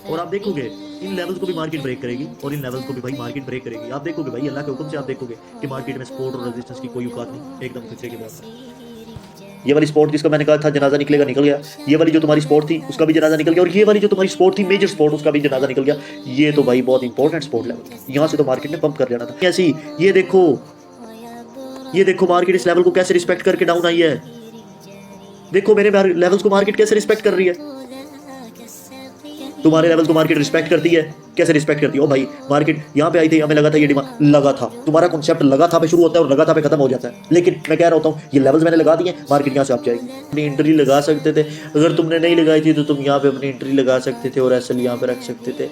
और आप देखोगे इन लेवल्स को भी मार्केट ब्रेक करेगी और इन लेवल्स को भी भाई मार्केट ब्रेक करेगी। आप देखोगे भाई अल्लाह के हुक्म से आप देखोगे कि मार्केट में सपोर्ट और रेजिस्टेंस की कोई औकात नहीं, एकदम खतरे के बराबर। ये वाली स्पोर्ट जिसका मैंने कहा था जनाजा निकलेगा निकल गया, ये वाली जो तुम्हारी स्पोर्ट थी उसका भी जनाजा निकल गया, और ये वाली जो तुम्हारी स्पोर्ट थी मेजर स्पोर्ट उसका भी जनाजा निकल गया। ये तो भाई बहुत इंपॉर्टेंट स्पोर्ट लेवल था, यहाँ से तो मार्केट ने पंप कर लेना था ऐसी। ये देखो मार्केट इस लेवल को कैसे रिस्पेक्ट करके डाउन आई है। देखो मेरे लेवल्स को मार्केट कैसे रिस्पेक्ट कर रही है। तुम्हारे लेवल्स को मार्केट रिस्पेक्ट करती है, कैसे रिस्पेक्ट करती है। ओ भाई मार्केट यहाँ पे आई थी, हमें लगा था ये डिमांड लगा था, तुम्हारा कॉन्सेप्ट लगा था पे शुरू होता है और लगा था पे खत्म हो जाता है। लेकिन मैं कह रहा होता हूँ ये लेवल्स मैंने लगा दिए, मार्केट यहाँ से आप जाएगी। अपनी एंट्री लगा सकते थे, अगर तुमने नहीं लगाई थी तो तुम यहाँ पे अपनी एंट्री लगा सकते थे और एसएल यहाँ पे रख सकते थे।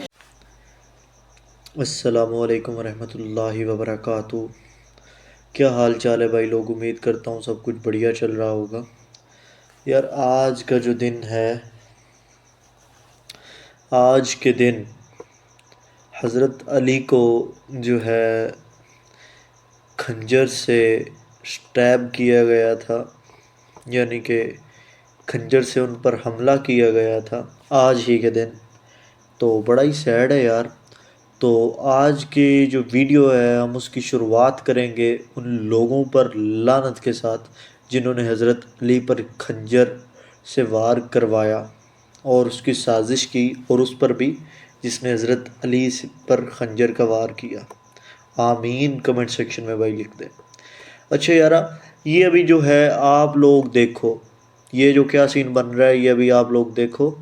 अस्सलामु अलैकुम वरहमतुल्लाहि वबरकातुहू। क्या हाल चाल है भाई लोग, उम्मीद करता हूँ सब कुछ बढ़िया चल रहा होगा। यार आज का जो दिन है, आज के दिन हज़रत अली को जो है खंजर से स्टैब किया गया था, यानी कि खंजर से उन पर हमला किया गया था आज ही के दिन। तो बड़ा ही सैड है यार। तो आज की जो वीडियो है हम उसकी शुरुआत करेंगे उन लोगों पर लानत के साथ जिन्होंने हज़रत अली पर खंजर से वार करवाया और उसकी साजिश की, और उस पर भी जिसने हज़रत अली पर खंजर का वार किया। आमीन कमेंट सेक्शन में भाई लिख दे। अच्छा यारा, ये अभी जो है आप लोग देखो, ये जो क्या सीन बन रहा है ये अभी आप लोग देखो।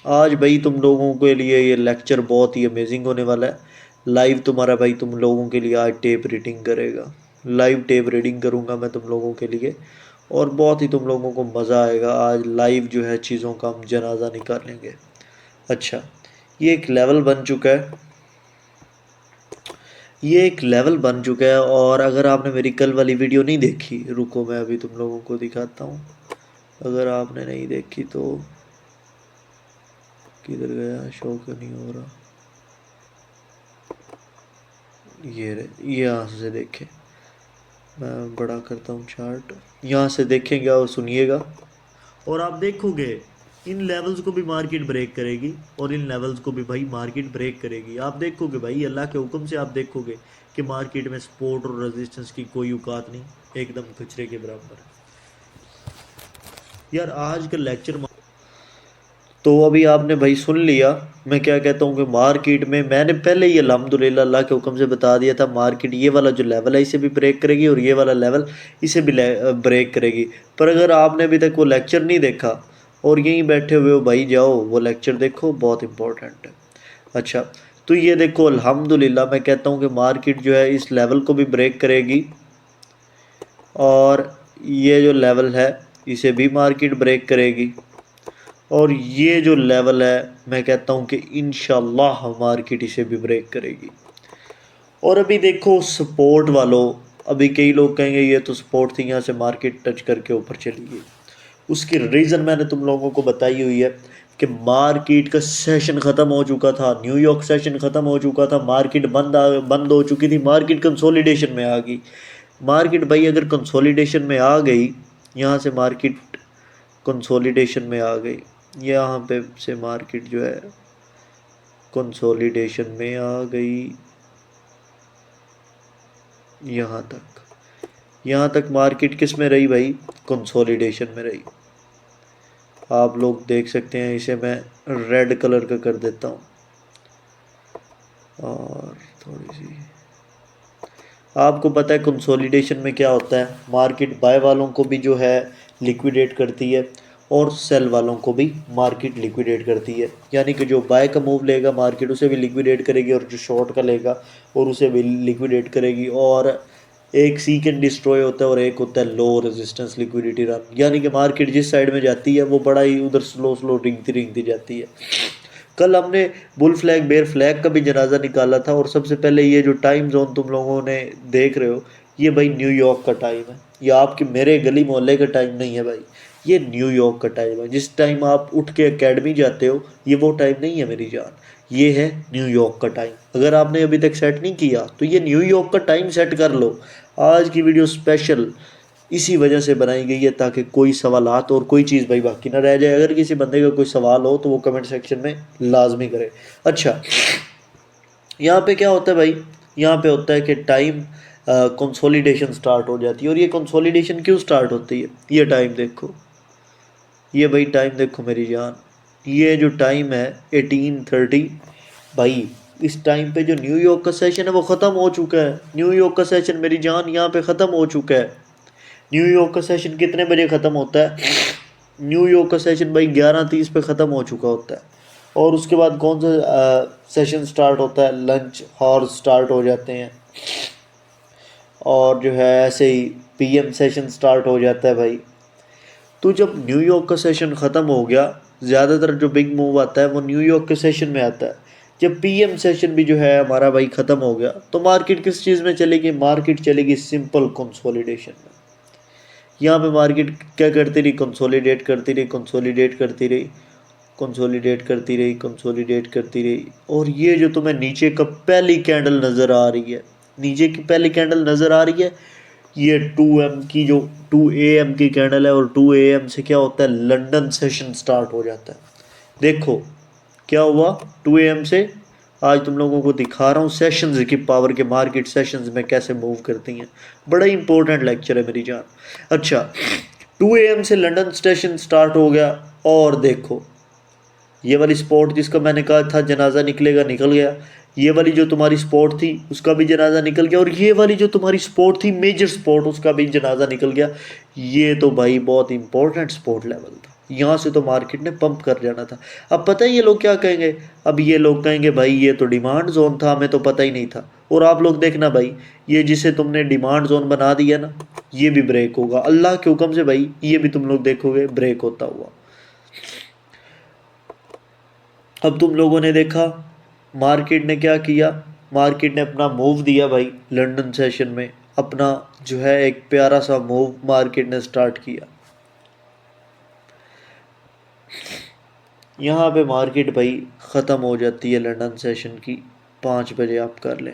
आज भाई तुम लोगों के लिए ये लेक्चर बहुत ही अमेजिंग होने वाला है। लाइव तुम्हारा भाई तुम लोगों के लिए आज टेप रीडिंग करेगा, लाइव टेप रीडिंग करूँगा मैं तुम लोगों के लिए, और बहुत ही तुम लोगों को मज़ा आएगा। आज लाइव जो है चीज़ों का हम जनाजा निकालेंगे। अच्छा, ये एक लेवल बन चुका है, ये एक लेवल बन चुका है। और अगर आपने मेरी कल वाली वीडियो नहीं देखी, रुको मैं अभी तुम लोगों को दिखाता हूँ। अगर आपने नहीं देखी तो किधर गया, शो क्यों नहीं हो रहा। ये रहे, ये यहाँ से देखें, मैं बड़ा करता हूँ चार्ट, यहाँ से देखेंगे और सुनिएगा, और आप देखोगे इन लेवल्स को भी मार्केट ब्रेक करेगी और इन लेवल्स को भी भाई मार्केट ब्रेक करेगी। आप देखोगे भाई अल्लाह के हुक्म से आप देखोगे कि मार्केट में सपोर्ट और रेजिस्टेंस की कोई औकात नहीं, एकदम कचरे के बराबर है। यार आज का लेक्चर तो अभी आपने भाई सुन लिया मैं क्या कहता हूँ कि मार्केट में मैंने पहले ही अल्हम्दुलिल्लाह अल्लाह के हुक्म से बता दिया था, मार्केट ये वाला जो लेवल है इसे भी ब्रेक करेगी और ये वाला लेवल इसे भी ब्रेक करेगी। पर अगर आपने अभी तक वो लेक्चर नहीं देखा और यहीं बैठे हुए हो भाई, जाओ वो लेक्चर देखो, बहुत इंपॉर्टेंट है। अच्छा, तो ये देखो अल्हम्दुलिल्लाह मैं कहता हूँ कि मार्केट जो है इस लेवल को भी ब्रेक करेगी और ये जो लेवल है इसे भी मार्केट ब्रेक करेगी, और ये जो लेवल है मैं कहता हूँ कि इंशाल्लाह मार्केट इसे भी ब्रेक करेगी। और अभी देखो सपोर्ट वालों, अभी कई लोग कहेंगे ये तो सपोर्ट थी, यहाँ से मार्केट टच करके ऊपर चली गई। उसकी रीज़न मैंने तुम लोगों को बताई हुई है कि मार्केट का सेशन ख़त्म हो चुका था, न्यूयॉर्क सेशन ख़त्म हो चुका था, मार्केट बंद हो चुकी थी, मार्केट कंसोलिडेशन में आ गई। मार्केट भाई अगर कंसोलिडेशन में आ गई, यहाँ से मार्केट कंसोलिडेशन में आ गई, यहाँ पे से मार्केट जो है कंसोलिडेशन में आ गई, यहाँ तक मार्केट किस में रही भाई, कंसोलिडेशन में रही। आप लोग देख सकते हैं, इसे मैं रेड कलर का कर देता हूँ और थोड़ी सी, आपको पता है कंसोलिडेशन में क्या होता है, मार्केट बाय वालों को भी जो है लिक्विडेट करती है और सेल वालों को भी मार्केट लिक्विडेट करती है। यानी कि जो बाय का मूव लेगा मार्केट उसे भी लिक्विडेट करेगी और जो शॉर्ट का लेगा और उसे भी लिक्विडेट करेगी। और एक सीक एंड डिस्ट्रॉय होता है और एक होता है लो रेजिस्टेंस लिक्विडिटी रन, यानी कि मार्केट जिस साइड में जाती है वो बड़ा ही उधर स्लो स्लो रिंगती जाती है। कल हमने बुल फ्लैग बेयर फ्लैग का भी जनाजा निकाला था, और सबसे पहले ये जो टाइम जोन तुम लोगों ने देख रहे हो ये भाई न्यूयॉर्क का टाइम है, ये आपके मेरे गली मोहल्ले का टाइम नहीं है भाई, ये न्यूयॉर्क का टाइम है। जिस टाइम आप उठ के एकेडमी जाते हो ये वो टाइम नहीं है मेरी जान, ये है न्यूयॉर्क का टाइम। अगर आपने अभी तक सेट नहीं किया तो ये न्यूयॉर्क का टाइम सेट कर लो। आज की वीडियो स्पेशल इसी वजह से बनाई गई है ताकि कोई सवालात और कोई चीज़ भाई बाकी ना रह जाए। अगर किसी बंदे का कोई सवाल हो तो वो कमेंट सेक्शन में लाजमी करे। अच्छा, यहाँ पे क्या होता है भाई, यहाँ पे होता है कि टाइम कंसोलिडेशन स्टार्ट हो जाती है। और ये कंसोलिडेशन क्यों स्टार्ट होती है, ये टाइम देखो, ये भाई टाइम देखो मेरी जान, ये जो टाइम है 1830 भाई, इस टाइम पे जो न्यूयॉर्क का सेशन है वो ख़त्म हो चुका है। न्यूयॉर्क का सेशन मेरी जान यहाँ पे ख़त्म हो चुका है। न्यूयॉर्क का सेशन कितने बजे ख़त्म होता है, न्यूयॉर्क का सेशन भाई 11:30 पे ख़त्म हो चुका होता है। और उसके बाद कौन सा सेशन स्टार्ट होता है, लंच हॉर्स स्टार्ट हो जाते हैं। और जो है ऐसे ही पीएम सेशन स्टार्ट हो जाता है भाई। तो जब न्यूयॉर्क का सेशन ख़त्म हो गया, ज़्यादातर जो बिग मूव आता है वो न्यूयॉर्क के सेशन में आता है। जब पीएम सेशन भी जो है हमारा भाई ख़त्म हो गया, तो मार्केट किस चीज़ में चलेगी, मार्केट चलेगी सिंपल कंसोलिडेशन में। यहाँ पे मार्केट क्या करती रही, कंसोलिडेट करती रही, कंसोलिडेट करती रही, कंसोलिडेट करती रही, कंसोलिडेट करती रही। और ये जो तुम्हें नीचे का पहली कैंडल नज़र आ रही है, नीचे की पहली कैंडल नज़र आ रही है, ये 2 AM की जो 2 AM की कैंडल है। और 2 AM से क्या होता है, लंदन सेशन स्टार्ट हो जाता है। देखो क्या हुआ, 2 AM से आज तुम लोगों को दिखा रहा हूँ सेशंस की पावर के, मार्केट सेशंस में कैसे मूव करती हैं। बड़ा इंपॉर्टेंट लेक्चर है मेरी जान। अच्छा, 2 AM से लंदन स्टेशन स्टार्ट हो गया। और देखो ये वाली स्पॉट जिसका मैंने कहा था जनाजा निकलेगा, निकल गया। ये वाली जो तुम्हारी स्पॉट थी उसका भी जनाजा निकल गया। और ये वाली जो तुम्हारी स्पॉट थी मेजर स्पॉट, उसका भी जनाजा निकल गया। ये तो भाई बहुत इंपॉर्टेंट स्पॉट लेवल था, यहाँ से तो मार्केट ने पंप कर जाना था। अब पता है ये लोग क्या कहेंगे, अब ये लोग कहेंगे भाई ये तो डिमांड जोन था, हमें तो पता ही नहीं था। और आप लोग देखना भाई, ये जिसे तुमने डिमांड जोन बना दिया ना, ये भी ब्रेक होगा अल्लाह के हुक्म से भाई, ये भी तुम लोग देखोगे ब्रेक होता हुआ। अब तुम लोगों ने देखा मार्केट ने क्या किया, मार्केट ने अपना मूव दिया भाई लंदन सेशन में, अपना जो है एक प्यारा सा मूव मार्केट ने स्टार्ट किया। यहाँ पे मार्केट भाई ख़त्म हो जाती है लंदन सेशन की 5 बजे, आप कर लें।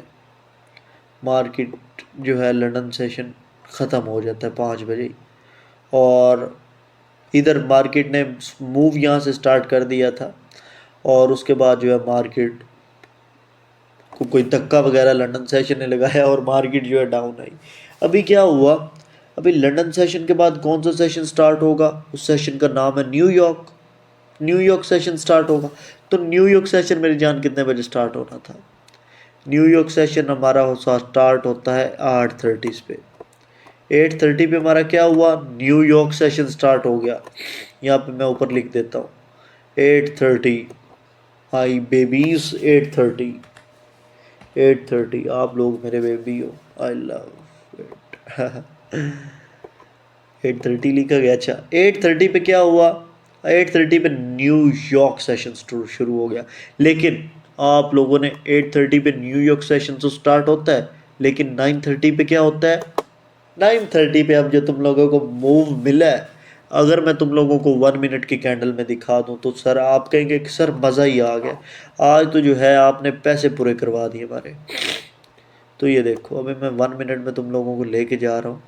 मार्केट जो है लंदन सेशन ख़त्म हो जाता है 5 बजे। और इधर मार्केट ने मूव यहाँ से स्टार्ट कर दिया था। और उसके बाद जो है मार्केट को कोई धक्का वगैरह लंदन सेशन ने लगाया और मार्केट जो है डाउन आई। अभी क्या हुआ, अभी लंदन सेशन के बाद कौन सा सेशन स्टार्ट होगा, उस सेशन का नाम है न्यूयॉर्क। न्यूयॉर्क सेशन स्टार्ट होगा। तो न्यूयॉर्क सेशन मेरी जान कितने बजे स्टार्ट होना था, न्यूयॉर्क सेशन हमारा स्टार्ट होता है 8:30 पे। 8:30 पे हमारा क्या हुआ, न्यूयॉर्क सेशन स्टार्ट हो गया। यहाँ पे मैं ऊपर लिख देता हूँ 8:30, आई बेबीज 8:30, 8:30 आप लोग मेरे बेबी हो, आई लव इट। 8:30 लिखा गया। अच्छा, 8:30 पे क्या हुआ, 8:30 पे न्यूयॉर्क सेशन शुरू हो गया। लेकिन आप लोगों ने 8:30 पे न्यूयॉर्क सेशन तो स्टार्ट होता है, लेकिन 9:30 पे क्या होता है, 9:30 पे अब जो तुम लोगों को मूव मिला है, अगर मैं तुम लोगों को 1 मिनट की कैंडल में दिखा दूं तो सर आप कहेंगे कि सर मज़ा ही आ गया, आज तो जो है आपने पैसे पूरे करवा दिए हमारे। तो ये देखो अभी मैं 1 मिनट में तुम लोगों को लेके जा रहा हूँ।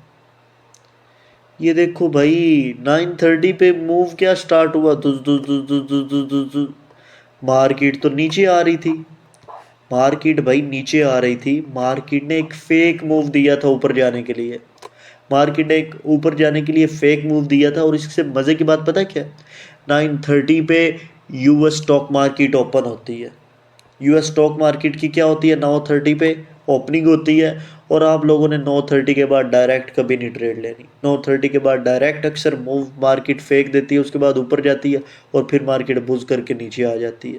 ये देखो भाई 9:30 पे मूव क्या स्टार्ट हुआ, दुस दुस दुस दुस दुस दुस दुस दुस। मार्केट तो नीचे आ रही थी, मार्केट भाई नीचे आ रही थी। मार्केट ने एक फेक मूव दिया था ऊपर जाने के लिए, मार्केट ने एक ऊपर जाने के लिए फेक मूव दिया था। और इससे मज़े की बात पता है क्या, 9:30 पे यूएस स्टॉक मार्केट ओपन होती है। यूएस स्टॉक मार्केट की क्या होती है, 9:30 पे ओपनिंग होती है। और आप लोगों ने 9:30 के बाद डायरेक्ट कभी नहीं ट्रेड लेनी। 9:30 के बाद डायरेक्ट अक्सर मूव मार्केट फेंक देती है, उसके बाद ऊपर जाती है और फिर मार्केट बुज करके नीचे आ जाती है।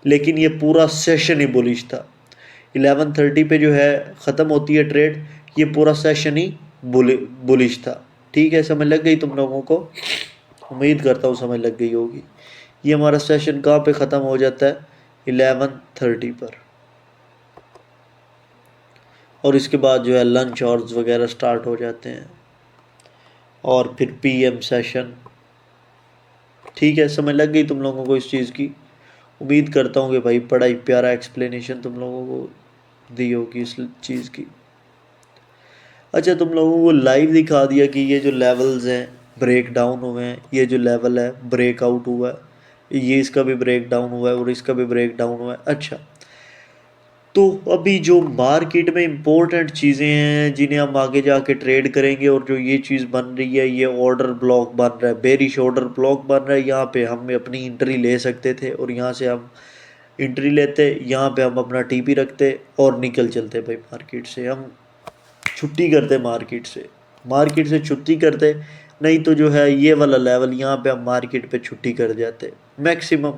लेकिन ये पूरा सेशन ही बुलिश था। 11:30 पे जो है ख़त्म होती है ट्रेड, ये पूरा सेशन ही बुलिश था। ठीक है, समझ लग गई तुम लोगों को, उम्मीद करता हूँ समझ लग गई होगी। ये हमारा सेशन कहाँ पे ख़त्म हो जाता है, 11:30 पर। और इसके बाद जो है लंच आवर्स वगैरह स्टार्ट हो जाते हैं और फिर पीएम सेशन। ठीक है, समझ लग गई तुम लोगों को इस चीज़ की, उम्मीद करता हूँ कि भाई बड़ा ही प्यारा एक्सप्लेनेशन तुम लोगों को दी होगी इस चीज़ की। अच्छा तुम लोगों को लाइव दिखा दिया कि ये जो लेवल्स हैं ब्रेक डाउन हुए हैं, ये जो लेवल है ब्रेकआउट हुआ है, ये इसका भी ब्रेक डाउन हुआ है और इसका भी ब्रेक डाउन हुआ है। अच्छा, तो अभी जो मार्केट में इम्पोर्टेंट चीज़ें हैं जिन्हें हम आगे जाके ट्रेड करेंगे, और जो ये चीज़ बन रही है, ये ऑर्डर ब्लॉक बन रहा है, बेरिश ऑर्डर ब्लॉक बन रहा है। यहाँ पे हम अपनी एंट्री ले सकते थे और यहाँ से हम एंट्री लेते, यहाँ पे हम अपना टीपी रखते और निकल चलते भाई मार्केट से। हम छुट्टी करते मार्केट से छुट्टी करते। नहीं तो जो है ये वाला लेवल यहाँ पे हम मार्केट पे छुट्टी कर जाते मैक्सिमम।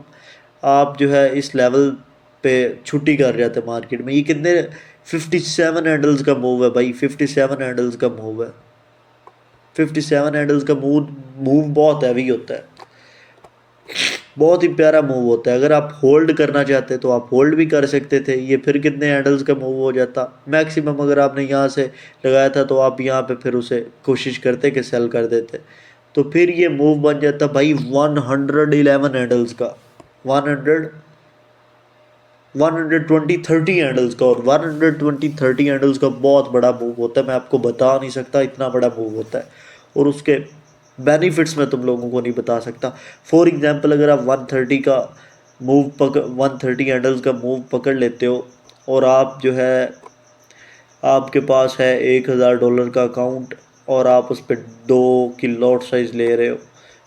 आप जो है इस लेवल पे छुट्टी कर जाते मार्केट में। ये कितने 57 हैंडल्स का मूव है भाई, 57 हैंडल्स का मूव है। 57 हैंडल्स का मूव मूव बहुत हैवी होता है, बहुत ही प्यारा मूव होता है। अगर आप होल्ड करना चाहते तो आप होल्ड भी कर सकते थे। ये फिर कितने हैंडल्स का मूव हो जाता मैक्सिमम। अगर आपने यहाँ से लगाया था तो आप यहाँ पे फिर उसे कोशिश करते कि सेल कर देते, तो फिर ये मूव बन जाता भाई 111 हैंडल्स का, 100 120 30 हैंडल्स का। और 120 30 हैंडल्स का बहुत बड़ा मूव होता है, मैं आपको बता नहीं सकता, इतना बड़ा मूव होता है। और उसके बेनिफिट्स मैं तुम लोगों को नहीं बता सकता। फॉर एग्जांपल अगर आप 130 का मूव 130 हैंडल्स का मूव पकड़ लेते हो और आप जो है आपके पास है $1000 का अकाउंट और आप उस पर 2 की लॉट साइज ले रहे हो,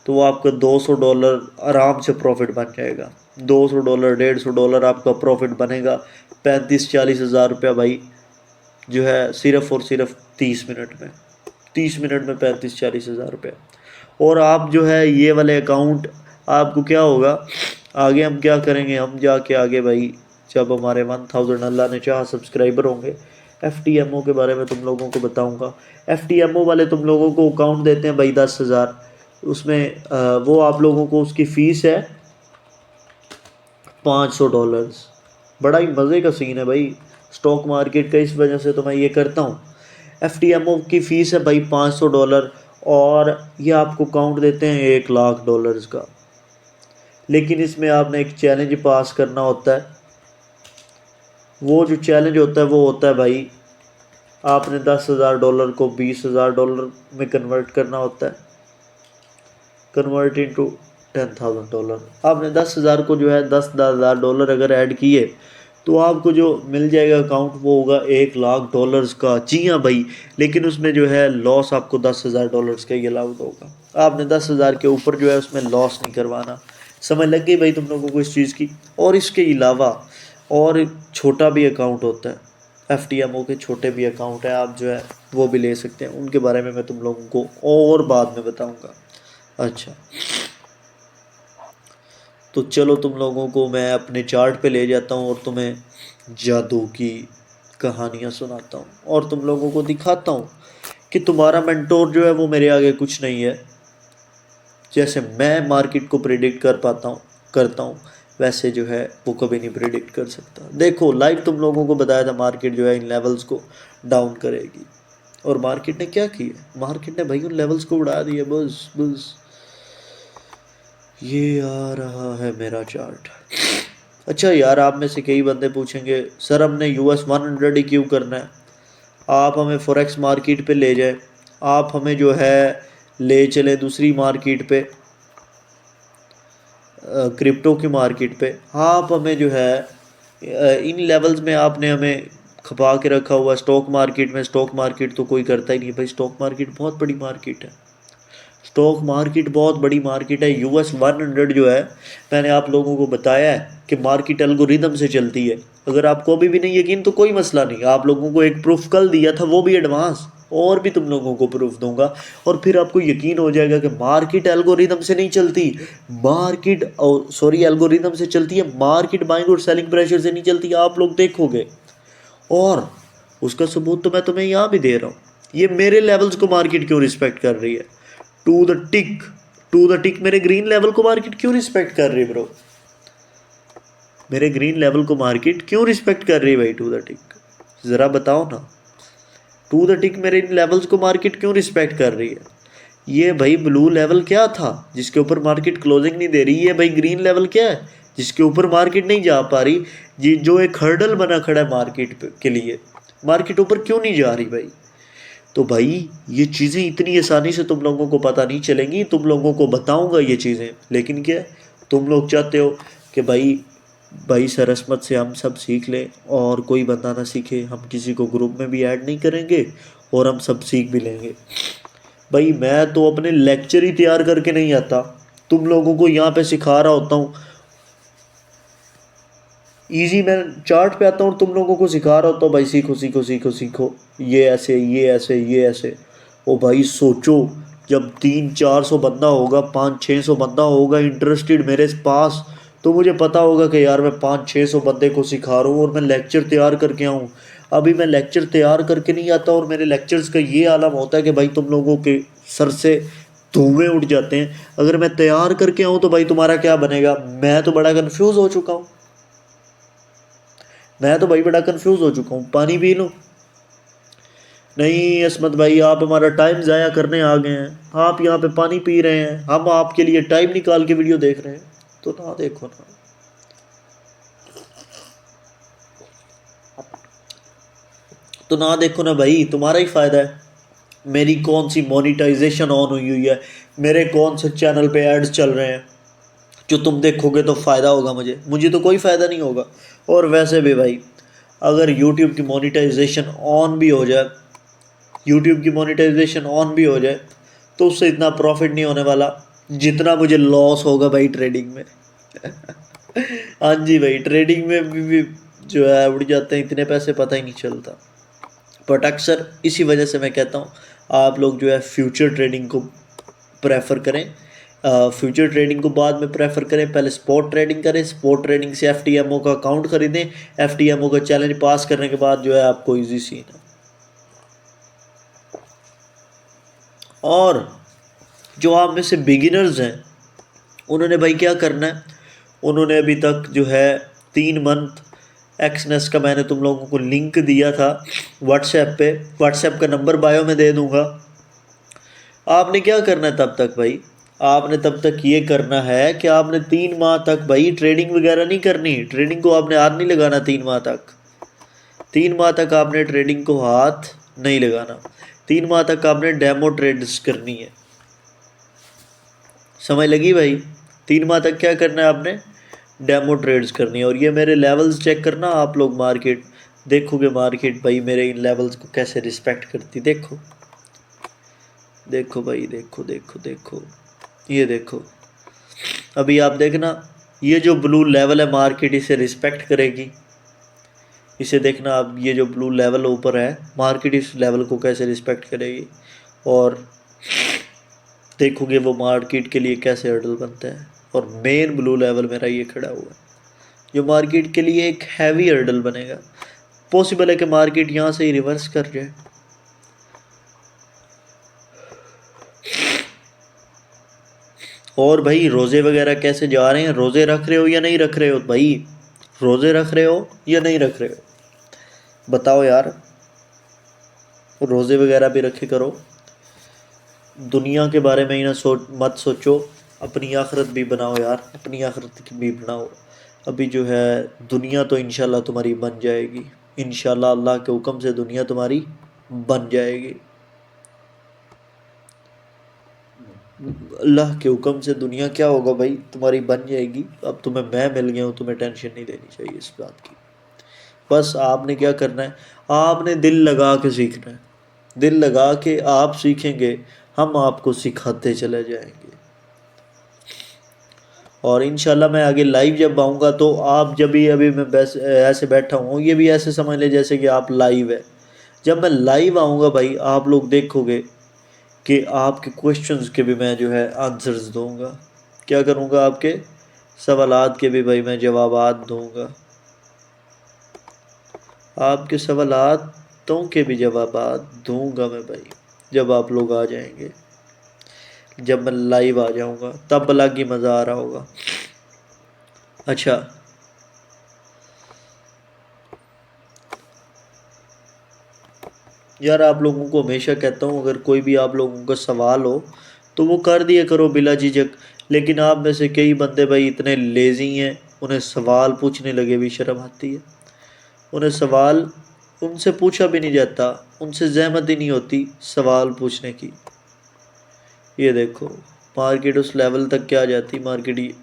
तो वो आपका $200 आराम से प्रॉफिट बन जाएगा। $200 $150 आपका प्रॉफिट बनेगा। 35-40 हज़ार रुपया भाई जो है सिर्फ और सिर्फ 30 मिनट में, 30 मिनट में 35-40 हज़ार रुपया। और आप जो है ये वाले अकाउंट आपको क्या होगा आगे, हम क्या करेंगे, हम जाके आगे भाई जब हमारे 1000 अल्लाह ने चाहा सब्सक्राइबर होंगे, FTMO के बारे में तुम लोगों को बताऊंगा। FTMO वाले तुम लोगों को अकाउंट देते हैं भाई 10,000, उसमें वो आप लोगों को उसकी फ़ीस है $500। बड़ा ही मज़े का सीन है भाई स्टॉक मार्केट का, इस वजह से तो मैं ये करता हूँ। FTMO की फ़ीस है भाई $500 और ये आपको अकाउंट देते हैं $1,00,000 का। लेकिन इसमें आपने एक चैलेंज पास करना होता है। वो जो चैलेंज होता है वो होता है भाई आपने $10,000 को $20,000 में कन्वर्ट करना होता है, कन्वर्ट इनटू $10,000। आपने 10,000 को जो है $10,000 अगर ऐड किए तो आपको जो मिल जाएगा अकाउंट वो होगा $1,00,000 का। जी हाँ भाई, लेकिन उसमें जो है लॉस आपको $10,000 का ही अलाउड होगा। आपने 10,000 के ऊपर जो है उसमें लॉस नहीं करवाना। समझ लग गई भाई तुम लोगों को इस चीज़ की। और इसके अलावा और छोटा भी अकाउंट होता है, FTMO के छोटे भी अकाउंट है, आप जो है वो भी ले सकते हैं। उनके बारे में मैं तुम लोगों को और बाद में बताऊँगा। अच्छा, तो चलो तुम लोगों को मैं अपने चार्ट पे ले जाता हूँ और तुम्हें जादू की कहानियाँ सुनाता हूँ और तुम लोगों को दिखाता हूँ कि तुम्हारा मेंटोर जो है वो मेरे आगे कुछ नहीं है। जैसे मैं मार्केट को प्रिडिक्ट कर पाता हूँ करता हूँ, वैसे जो है वो कभी नहीं प्रिडिक्ट कर सकता। देखो लाइव तुम लोगों को बताया था मार्केट जो है इन लेवल्स को डाउन करेगी, और मार्केट ने क्या किया, मार्केट ने भाई उन लेवल्स को उड़ा दिया। बस बस ये आ रहा है मेरा चार्ट। अच्छा यार, आप में से कई बंदे पूछेंगे सर हमने US 100 ही क्यों करना है, आप हमें फॉरेक्स मार्केट पे ले जाए, आप हमें जो है ले चले दूसरी मार्केट पे, क्रिप्टो की मार्केट पे। आप हमें जो है इन लेवल्स में आपने हमें खपा के रखा हुआ स्टॉक मार्केट में। स्टॉक मार्केट तो कोई करता ही नहीं भाई, स्टॉक मार्केट बहुत बड़ी मार्केट है, स्टॉक मार्केट बहुत बड़ी मार्केट है। US 100 जो है मैंने आप लोगों को बताया है कि मार्केट एल्गोरिदम से चलती है। अगर आपको अभी भी नहीं यकीन तो कोई मसला नहीं, आप लोगों को एक प्रूफ कल दिया था वो भी एडवांस, और भी तुम लोगों को प्रूफ दूंगा और फिर आपको यकीन हो जाएगा कि मार्केट एल्गोरिदम से नहीं चलती, मार्केट सॉरी एल्गोरिदम से चलती है, मार्केट बाइंग और सेलिंग प्रेशर से नहीं चलती। आप लोग देखोगे, और उसका सबूत तो मैं तुम्हें यहाँ भी दे रहा हूँ। ये मेरे लेवल्स को मार्केट क्यों रिस्पेक्ट कर रही है, to the tick, to the tick मेरे ग्रीन लेवल को मार्केट क्यों रिस्पेक्ट कर रही है ब्रो, मेरे ग्रीन लेवल को मार्केट क्यों रिस्पेक्ट कर रही है भाई, टू द टिक ज़रा बताओ ना। टू द टिक मेरे इन लेवल्स को मार्केट क्यों रिस्पेक्ट कर रही है। ये भाई ब्लू लेवल क्या था जिसके ऊपर मार्केट क्लोजिंग नहीं दे रही, ये भाई ग्रीन लेवल क्या है जिसके ऊपर मार्केट नहीं जा पा रही। जो एक हर्डल बना खड़ा है मार्केट के लिए, मार्केट ऊपर क्यों नहीं जा रही भाई। तो भाई ये चीज़ें इतनी आसानी से तुम लोगों को पता नहीं चलेंगी, तुम लोगों को बताऊंगा ये चीज़ें, लेकिन क्या तुम लोग चाहते हो कि भाई भाई सरस्मत से हम सब सीख लें और कोई बंदा ना सीखे, हम किसी को ग्रुप में भी ऐड नहीं करेंगे और हम सब सीख भी लेंगे। भाई मैं तो अपने लेक्चर ही तैयार करके नहीं आता, तुम लोगों को यहाँ पे सिखा रहा होता हूँ। इजी मैं चार्ट पे आता हूँ और तुम लोगों को सिखा रहा होता हूँ, भाई सीखो सीखो सीखो सीखो, ये ऐसे ये ऐसे ये ऐसे। ओ भाई सोचो, जब 300-400 बंदा होगा, 500-600 बंदा होगा इंटरेस्टेड मेरे पास, तो मुझे पता होगा कि यार मैं 500-600 बंदे को सिखा रहा हूँ और मैं लेक्चर तैयार करके आऊँ। अभी मैं लेक्चर तैयार करके नहीं आता और मेरे लेक्चर्स का ये आलम होता है कि भाई तुम लोगों के सर से धुएं उठ जाते हैं। अगर मैं तैयार करके आऊँ तो भाई तुम्हारा क्या बनेगा? मैं तो बड़ा कन्फ्यूज़ हो चुका हूँ, मैं तो भाई बड़ा कंफ्यूज हो चुका हूँ। पानी पी लूँ? नहीं असमत भाई, आप हमारा टाइम ज़ाया करने आ गए हैं, आप यहाँ पे पानी पी रहे हैं, हम आपके लिए टाइम निकाल के वीडियो देख रहे हैं, तो ना देखो ना। तो ना देखो ना भाई, तुम्हारा ही फ़ायदा है। मेरी कौन सी मोनिटाइजेशन ऑन हुई हुई है, मेरे कौन से चैनल पे एड्स चल रहे हैं जो तुम देखोगे तो फ़ायदा होगा मुझे? मुझे तो कोई फ़ायदा नहीं होगा। और वैसे भी भाई, अगर यूट्यूब की मोनिटाइजेशन ऑन भी हो जाए, यूट्यूब की मोनेटाइजेशन ऑन भी हो जाए, तो उससे इतना प्रॉफिट नहीं होने वाला जितना मुझे लॉस होगा भाई ट्रेडिंग में। हाँ जी भाई, ट्रेडिंग में भी जो है उड़ जाते हैं इतने पैसे, पता ही नहीं चलता। बट अक्सर इसी वजह से मैं कहता हूँ आप लोग जो है फ्यूचर ट्रेडिंग को प्रेफर करें। फ्यूचर ट्रेडिंग को बाद में प्रेफर करें, पहले स्पॉट ट्रेडिंग करें, स्पॉट ट्रेडिंग से FTMO का अकाउंट खरीदें, FTMO का चैलेंज पास करने के बाद जो है आपको ईजी सीन है। और जो आप में से बिगिनर्स हैं, उन्होंने भाई क्या करना है, उन्होंने अभी तक जो है 3 मंथ एक्सनेस का मैंने तुम लोगों को लिंक दिया था व्हाट्सएप पे, व्हाट्सएप का नंबर बायो में दे दूंगा। आपने क्या करना है तब तक भाई, आपने तब तक ये करना है कि आपने 3 माह तक भाई ट्रेडिंग वगैरह नहीं करनी, ट्रेडिंग को आपने हाथ नहीं लगाना 3 माह तक। 3 माह तक आपने ट्रेडिंग को हाथ नहीं लगाना, 3 माह तक आपने डेमो ट्रेड्स करनी है। समझ लगी भाई? 3 माह तक क्या करना है आपने? डेमो ट्रेड्स करनी है। और ये मेरे लेवल्स चेक करना आप लोग, मार्केट देखोगे, मार्केट भाई मेरे इन लेवल्स को कैसे रिस्पेक्ट करती, देखो देखो भाई, देखो देखो देखो, ये देखो। अभी आप देखना, ये जो ब्लू लेवल है मार्केट इसे रिस्पेक्ट करेगी, इसे देखना आप, ये जो ब्लू लेवल ऊपर है मार्केट इस लेवल को कैसे रिस्पेक्ट करेगी, और देखोगे वो मार्केट के लिए कैसे हर्डल बनता है। और मेन ब्लू लेवल मेरा ये खड़ा हुआ है जो मार्केट के लिए एक हैवी हर्डल बनेगा। पॉसिबल है कि मार्केट यहाँ से ही रिवर्स कर जाए। और भाई रोज़े वगैरह कैसे जा रहे हैं, रोज़े रख रहे हो या नहीं रख रहे हो भाई? रोज़े रख रहे हो या नहीं रख रहे हो बताओ यार? रोज़े वगैरह भी रखे करो, दुनिया के बारे में ही ना मत सोचो, अपनी आखिरत भी बनाओ यार, अपनी आखिरत की भी बनाओ। अभी जो है दुनिया तो इंशाल्लाह तुम्हारी बन जाएगी, इंशाल्लाह अल्लाह के हुक्म से दुनिया तुम्हारी बन जाएगी, अल्लाह के हुक्म से दुनिया क्या होगा भाई, तुम्हारी बन जाएगी। अब तुम्हें मैं मिल गया हूँ, तुम्हें टेंशन नहीं लेनी चाहिए इस बात की। बस आपने क्या करना है, आपने दिल लगा के सीखना है, दिल लगा के आप सीखेंगे, हम आपको सिखाते चले जाएंगे। और इंशाल्लाह मैं आगे लाइव जब आऊँगा तो आप जब भी, अभी मैं बस ऐसे बैठा हूँ, ये भी ऐसे समझ ले जैसे कि आप लाइव है। जब मैं लाइव आऊँगा भाई आप लोग देखोगे कि आपके क्वेश्चंस के भी मैं जो है आंसर्स दूंगा, क्या करूँगा, आपके सवालात के भी भाई मैं जवाबात दूंगा, आपके सवालातों के भी जवाबात दूंगा मैं भाई, जब आप लोग आ जाएंगे, जब मैं लाइव आ जाऊँगा तब अलग ही मज़ा आ रहा होगा। अच्छा, यार आप लोगों को हमेशा कहता हूँ अगर कोई भी आप लोगों का सवाल हो तो वो कर दिया करो बिला झिझक, लेकिन आप में से कई बंदे भाई इतने लेज़ी हैं, उन्हें सवाल पूछने लगे भी शर्म आती है, उन्हें सवाल उनसे पूछा भी नहीं जाता, उनसे ज़हमत ही नहीं होती सवाल पूछने की। ये देखो मार्केट उस लेवल तक क्या जाती, मार्केट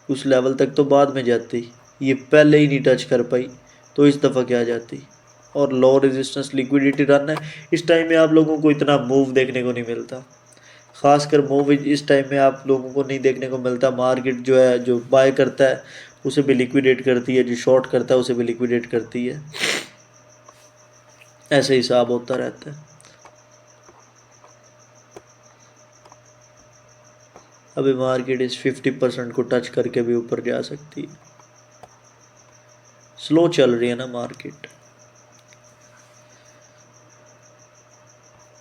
उस लेवल तक तो बाद में जाती, ये पहले ही नहीं टच कर पाई, तो इस दफ़ा क्या जाती। और लो रेजिस्टेंस लिक्विडिटी रन है, इस टाइम में आप लोगों को इतना मूव देखने को नहीं मिलता, खासकर मूव इस टाइम में आप लोगों को नहीं देखने को मिलता। मार्केट जो है, जो बाय करता है उसे भी लिक्विडेट करती है, जो शॉर्ट करता है उसे भी लिक्विडेट करती है, ऐसे हिसाब होता रहता है। अभी मार्केट इस 50% को टच करके भी ऊपर जा सकती है, स्लो चल रही है ना मार्केट।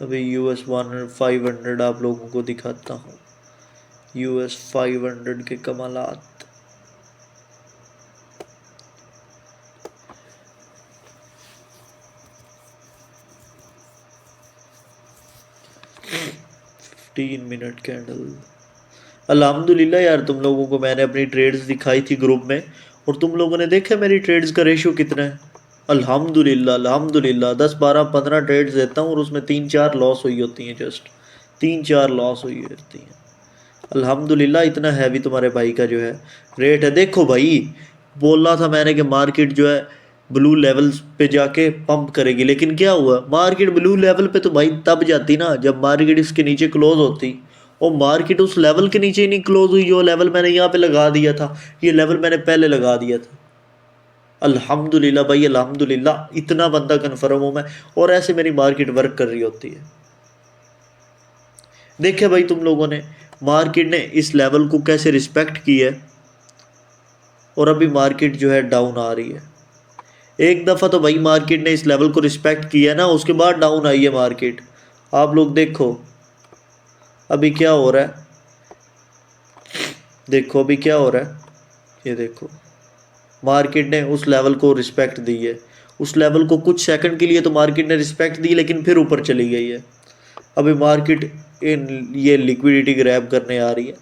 अभी US 500 आप लोगों को दिखाता हूँ, US 500 के कमालात। तीन मिनट कैंडल। अल्हम्दुलिल्लाह यार, तुम लोगों को मैंने अपनी ट्रेड्स दिखाई थी ग्रुप में, और तुम लोगों ने देखा मेरी ट्रेड्स का रेशियो कितना है। अल्हम्दुलिल्लाह अल्हम्दुलिल्लाह, 10 12 15 ट्रेड्स देता हूँ और उसमें 3 4 लॉस हुई होती हैं, जस्ट 3 4 लॉस हुई होती हैं। अल्हम्दुलिल्लाह, इतना हैवी तुम्हारे भाई का जो है रेट है। देखो भाई, बोला था मैंने कि मार्केट जो है ब्लू लेवल्स पे जाके पंप करेगी, लेकिन क्या हुआ, मार्केट ब्लू लेवल पे तो भाई तब जाती ना जब मार्केट इसके नीचे क्लोज होती, और मार्केट उस लेवल के नीचे ही नहीं क्लोज हुई जो लेवल मैंने यहाँ पे लगा दिया था, ये लेवल मैंने पहले लगा दिया था। अल्हम्दुलिल्लाह भाई अल्हम्दुलिल्लाह, इतना बंदा कन्फर्म हूँ मैं, और ऐसे मेरी मार्केट वर्क कर रही होती है। देखिए भाई, तुम लोगों ने मार्केट ने इस लेवल को कैसे रिस्पेक्ट की है, और अभी मार्केट जो है डाउन आ रही है। एक दफ़ा तो भाई मार्केट ने इस लेवल को रिस्पेक्ट किया ना, उसके बाद डाउन आई है मार्केट। आप लोग देखो अभी क्या हो रहा है, देखो अभी क्या हो रहा है, ये देखो मार्केट ने उस लेवल को रिस्पेक्ट दी है, उस लेवल को कुछ सेकंड के लिए तो मार्केट ने रिस्पेक्ट दी, लेकिन फिर ऊपर चली गई है। अभी मार्केट ये लिक्विडिटी ग्रैब करने आ रही है,